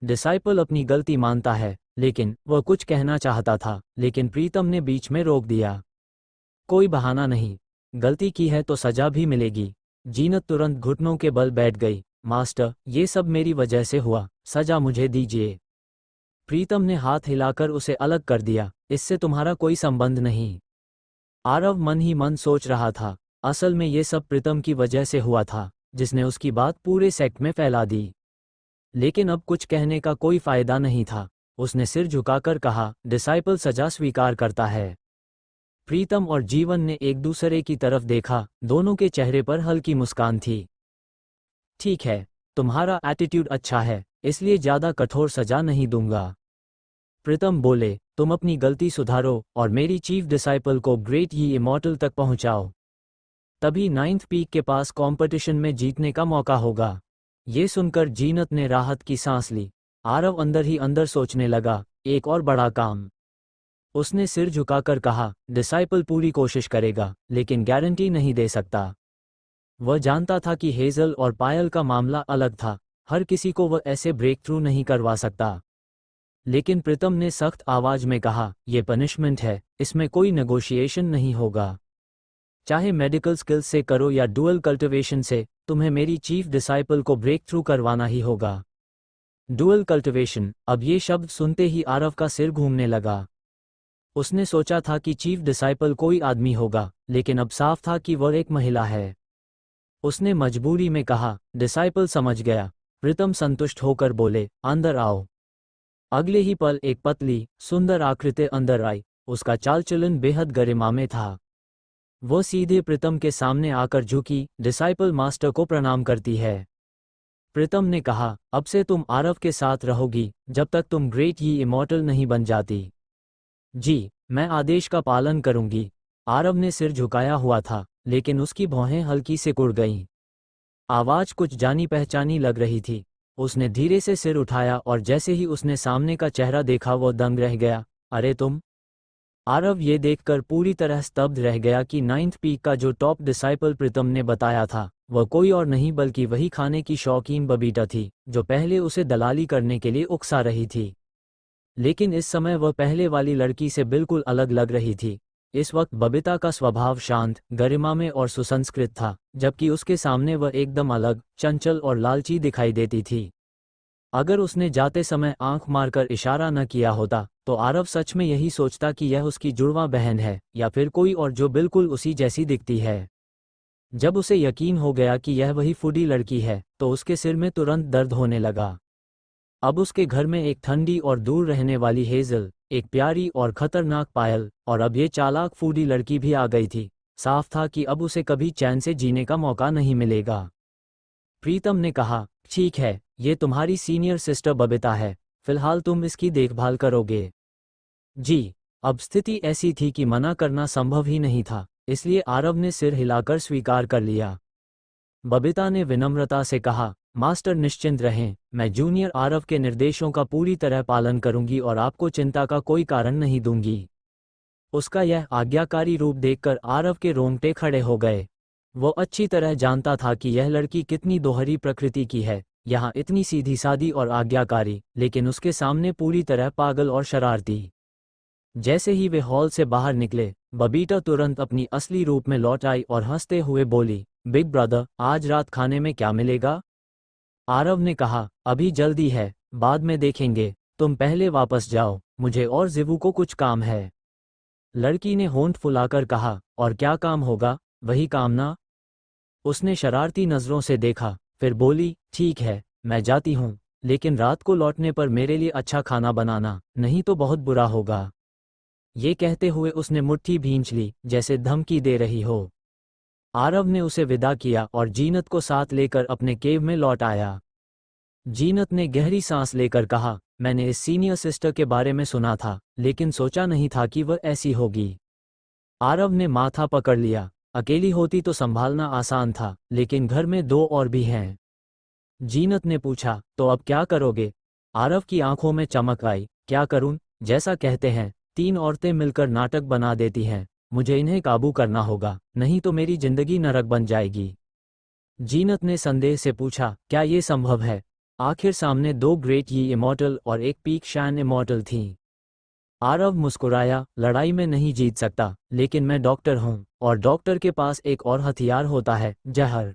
डिसाइपल अपनी गलती मानता है, लेकिन वह कुछ कहना चाहता था, लेकिन प्रीतम ने बीच में रोक दिया। कोई बहाना नहीं, गलती की है तो सजा भी मिलेगी। जीनत तुरंत घुटनों के बल बैठ गई, मास्टर, ये सब मेरी वजह से हुआ, सजा मुझे दीजिए। प्रीतम ने हाथ हिलाकर उसे अलग कर दिया, इससे तुम्हारा कोई संबंध नहीं। आरव मन ही मन सोच रहा था, असल में ये सब प्रीतम की वजह से हुआ था, जिसने उसकी बात पूरे सेक्ट में फैला दी। लेकिन अब कुछ कहने का कोई फायदा नहीं था। उसने सिर झुकाकर कहा, डिसाइपल सजा स्वीकार करता है। प्रीतम और जीवन ने एक दूसरे की तरफ देखा, दोनों के चेहरे पर हल्की मुस्कान थी। ठीक है, तुम्हारा एटीट्यूड अच्छा है, इसलिए ज़्यादा कठोर सजा नहीं दूंगा। प्रीतम बोले, तुम अपनी गलती सुधारो और मेरी चीफ डिसाइपल को ग्रेट यी इमॉर्टल तक पहुंचाओ। तभी 9th पीक के पास कंपटीशन में जीतने का मौका होगा। ये सुनकर जीनत ने राहत की सांस ली। आरव अंदर ही अंदर सोचने लगा, एक और बड़ा काम। उसने सिर झुकाकर कहा, डिसाइपल पूरी कोशिश करेगा, लेकिन गारंटी नहीं दे सकता। वह जानता था कि हेजल और पायल का मामला अलग था, हर किसी को वह ऐसे ब्रेक थ्रू नहीं करवा सकता। लेकिन प्रीतम ने सख्त आवाज में कहा, यह पनिशमेंट है, इसमें कोई नेगोशिएशन नहीं होगा। चाहे मेडिकल स्किल्स से करो या डुअल कल्टिवेशन से, तुम्हें मेरी चीफ डिसाइपल को ब्रेक थ्रू करवाना ही होगा। डुअल कल्टिवेशन, अब ये शब्द सुनते ही आरव का सिर घूमने लगा। उसने सोचा था कि चीफ डिसाइपल कोई आदमी होगा, लेकिन अब साफ था कि वह एक महिला है। उसने मजबूरी में कहा, डिसाइपल समझ गया। प्रीतम संतुष्ट होकर बोले, अंदर आओ। अगले ही पल एक पतली, सुंदर आकृति अंदर आई। उसका चाल चलन बेहद गरिमा में था। वो सीधे प्रीतम के सामने आकर झुकी, डिसाइपल मास्टर को प्रणाम करती है। प्रीतम ने कहा, अब से तुम आरव के साथ रहोगी, जब तक तुम ग्रेट यी इमॉर्टल नहीं बन जाती। जी, मैं आदेश का पालन करूंगी। आरव ने सिर झुकाया हुआ था, लेकिन उसकी भौहें हल्की से कुड़ गईं। आवाज कुछ जानी पहचानी लग रही थी। उसने धीरे से सिर उठाया और जैसे ही उसने सामने का चेहरा देखा वो दंग रह गया। अरे तुम! आरव ये देखकर पूरी तरह स्तब्ध रह गया कि 9th पीक का जो टॉप डिसाइपल प्रीतम ने बताया था, वह कोई और नहीं बल्कि वही खाने की शौकीन बबीता थी, जो पहले उसे दलाली करने के लिए उकसा रही थी। लेकिन इस समय वह पहले वाली लड़की से बिल्कुल अलग लग रही थी। इस वक्त बबीता का स्वभाव शांत, गरिमा में और सुसंस्कृत था, जबकि उसके सामने वह एकदम अलग, चंचल और लालची दिखाई देती थी। अगर उसने जाते समय आंख मारकर इशारा न किया होता, तो आरव सच में यही सोचता कि यह उसकी जुड़वा बहन है, या फिर कोई और जो बिल्कुल उसी जैसी दिखती है। जब उसे यकीन हो गया कि यह वही फूडी लड़की है, तो उसके सिर में तुरंत दर्द होने लगा। अब उसके घर में एक ठंडी और दूर रहने वाली हेजल, एक प्यारी और खतरनाक पायल, और अब ये चालाक फूडी लड़की भी आ गई थी। साफ था कि अब उसे कभी चैन से जीने का मौका नहीं मिलेगा। प्रीतम ने कहा, ठीक है, ये तुम्हारी सीनियर सिस्टर बबीता है, फिलहाल तुम इसकी देखभाल करोगे। जी। अब स्थिति ऐसी थी कि मना करना संभव ही नहीं था, इसलिए आरव ने सिर हिलाकर स्वीकार कर लिया। बबीता ने विनम्रता से कहा, मास्टर निश्चिंत रहें, मैं जूनियर आरव के निर्देशों का पूरी तरह पालन करूंगी और आपको चिंता का कोई कारण नहीं दूंगी। उसका यह आज्ञाकारी रूप देखकर आरव के रोंगटे खड़े हो गए। वो अच्छी तरह जानता था कि यह लड़की कितनी दोहरी प्रकृति की है, यहाँ इतनी सीधी सादी और आज्ञाकारी, लेकिन उसके सामने पूरी तरह पागल और शरारती। जैसे ही वे हॉल से बाहर निकले, बबीता तुरंत अपनी असली रूप में लौट आई और हंसते हुए बोली, बिग ब्रदर, आज रात खाने में क्या मिलेगा? आरव ने कहा, अभी जल्दी है, बाद में देखेंगे, तुम पहले वापस जाओ, मुझे और जिवू को कुछ काम है। लड़की ने होंठ फुलाकर कहा, और क्या काम होगा? वही काम ना? उसने शरारती नजरों से देखा, फिर बोली, ठीक है, मैं जाती हूँ, लेकिन रात को लौटने पर मेरे लिए अच्छा खाना बनाना, नहीं तो बहुत बुरा होगा। ये कहते हुए उसने मुट्ठी भींच ली, जैसे धमकी दे रही हो। आरव ने उसे विदा किया और जीनत को साथ लेकर अपने केव में लौट आया। जीनत ने गहरी सांस लेकर कहा, मैंने इस सीनियर सिस्टर के बारे में सुना था, लेकिन सोचा नहीं था कि वह ऐसी होगी। आरव ने माथा पकड़ लिया। अकेली होती तो संभालना आसान था, लेकिन घर में दो और भी हैं। जीनत ने पूछा, तो अब क्या करोगे? आरव की आंखों में चमक आई। क्या करूं? जैसा कहते हैं, 3 औरतें मिलकर नाटक बना देती हैं, मुझे इन्हें काबू करना होगा, नहीं तो मेरी जिंदगी नरक बन जाएगी। जीनत ने संदेह से पूछा, क्या ये संभव है? आखिर सामने 2 ग्रेट यी इमॉर्टल और एक पीक शैन इमॉर्टल थीं। आरव मुस्कुराया, लड़ाई में नहीं जीत सकता, लेकिन मैं डॉक्टर हूं, और डॉक्टर के पास एक और हथियार होता है, जहर।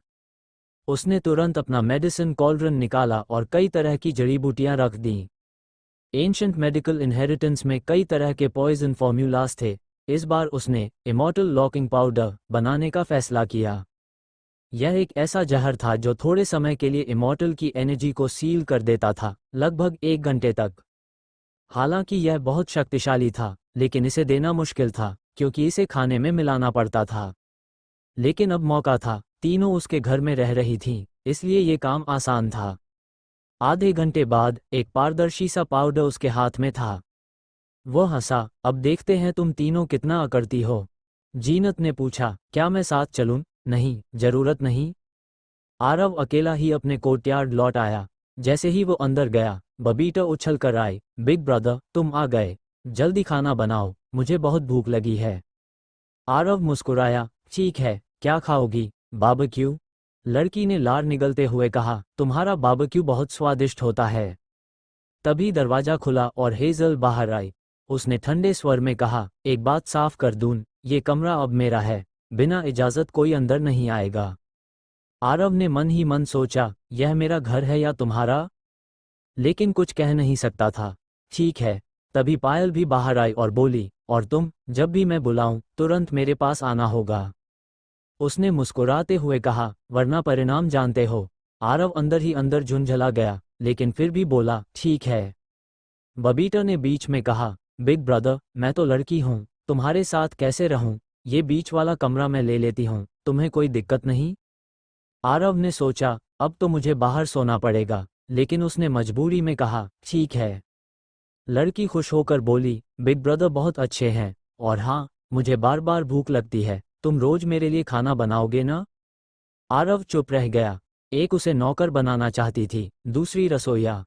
उसने तुरंत अपना मेडिसिन कॉल्ड्रन निकाला और कई तरह की जड़ी बूटियां रख दीं। एंशंट मेडिकल इनहेरिटेंस में कई तरह के पॉइजन फॉर्मूलास थे। इस बार उसने इमॉर्टल लॉकिंग पाउडर बनाने का फैसला किया। यह एक ऐसा जहर था जो थोड़े समय के लिए इमॉर्टल की एनर्जी को सील कर देता था, लगभग 1 घंटे तक। हालांकि यह बहुत शक्तिशाली था, लेकिन इसे देना मुश्किल था, क्योंकि इसे खाने में मिलाना पड़ता था। लेकिन अब मौका था, तीनों उसके घर में रह रही थीं, इसलिए ये काम आसान था। आधे घंटे बाद एक पारदर्शी सा पाउडर उसके हाथ में था। वह हंसा, अब देखते हैं तुम तीनों कितना अकड़ती हो। जीनत ने पूछा, क्या मैं साथ चलूं? नहीं, जरूरत नहीं। आरव अकेला ही अपने कोर्टयार्ड लौट आया। जैसे ही वो अंदर गया, बबीता उछल कर आई, बिग ब्रदर तुम आ गए, जल्दी खाना बनाओ, मुझे बहुत भूख लगी है। आरव मुस्कुराया, ठीक है, क्या खाओगी? बारबेक्यू? लड़की ने लार निगलते हुए कहा, तुम्हारा बारबेक्यू बहुत स्वादिष्ट होता है। तभी दरवाजा खुला और हेजल बाहर आई। उसने ठंडे स्वर में कहा, एक बात साफ कर दूं, ये कमरा अब मेरा है, बिना इजाजत कोई अंदर नहीं आएगा। आरव ने मन ही मन सोचा, यह मेरा घर है या तुम्हारा? लेकिन कुछ कह नहीं सकता था। ठीक है। तभी पायल भी बाहर आई और बोली, और तुम, जब भी मैं बुलाऊं, तुरंत मेरे पास आना होगा। उसने मुस्कुराते हुए कहा, वरना परिणाम जानते हो। आरव अंदर ही अंदर झुंझला गया, लेकिन फिर भी बोला, ठीक है। बबीता ने बीच में कहा, बिग ब्रदर, मैं तो लड़की हूं, तुम्हारे साथ कैसे रहूं? ये बीच वाला कमरा मैं ले लेती हूं, तुम्हें कोई दिक्कत नहीं? आरव ने सोचा, अब तो मुझे बाहर सोना पड़ेगा, लेकिन उसने मजबूरी में कहा, ठीक है। लड़की खुश होकर बोली, बिग ब्रदर बहुत अच्छे हैं, और हाँ, मुझे बार बार भूख लगती है, तुम रोज मेरे लिए खाना बनाओगे ना? आरव चुप रह गया। एक उसे नौकर बनाना चाहती थी, दूसरी रसोइया।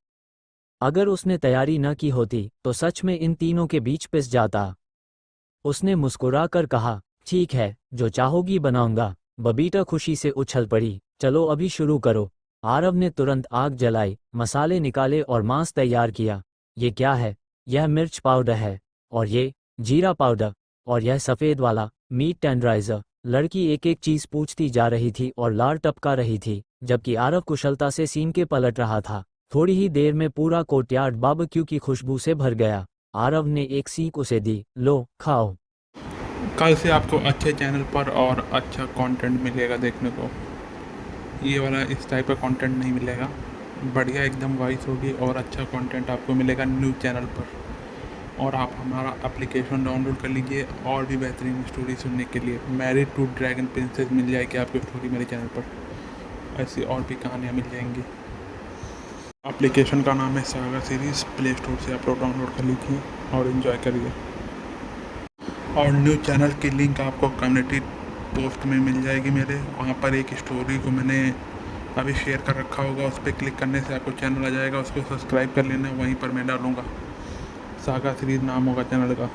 अगर उसने तैयारी न की होती तो सच में इन तीनों के बीच पिस जाता। उसने मुस्कुराकर कहा, ठीक है, जो चाहोगी बनाऊंगा। बबीता खुशी से उछल पड़ी, चलो अभी शुरू करो। आरव ने तुरंत आग जलाई, मसाले निकाले और मांस तैयार किया। ये क्या है? यह मिर्च पाउडर है, और ये जीरा पाउडर, और यह सफ़ेद वाला मीट टेंडराइजर। लड़की एक एक चीज़ पूछती जा रही थी और लार टपका रही थी, जबकि आरव कुशलता से सीन के पलट रहा था। थोड़ी ही देर में पूरा कोर्टयार्ड बारबेक्यू की खुशबू से भर गया। आरव ने एक सीख उसे दी, लो खाओ। कल से आपको अच्छे चैनल पर और अच्छा कंटेंट मिलेगा देखने को। ये वाला इस टाइप का कंटेंट नहीं मिलेगा। बढ़िया एकदम वॉइस होगी और अच्छा कंटेंट आपको मिलेगा न्यूज़ चैनल पर। और आप हमारा एप्लीकेशन डाउनलोड कर लीजिए और भी बेहतरीन स्टोरी सुनने के लिए। मैरिड टू ड्रैगन प्रिंसेस मिल जाएगी आपको स्टोरी मेरे चैनल पर। ऐसी और भी कहानियाँ मिल जाएंगी। एप्लीकेशन का नाम है सागा सीरीज़। प्ले स्टोर से आप लोग डाउनलोड कर लीजिए और इन्जॉय करिए। और न्यूज़ चैनल की लिंक आपको कम्युनिटी पोस्ट में मिल जाएगी मेरे। वहाँ पर एक स्टोरी को मैंने अभी शेयर कर रखा होगा, उस पर क्लिक करने से आपको चैनल आ जाएगा, उसको सब्सक्राइब कर लेना। वहीं पर मैं डालूँगा, सागा सीरीज़ नाम होगा चैनल का।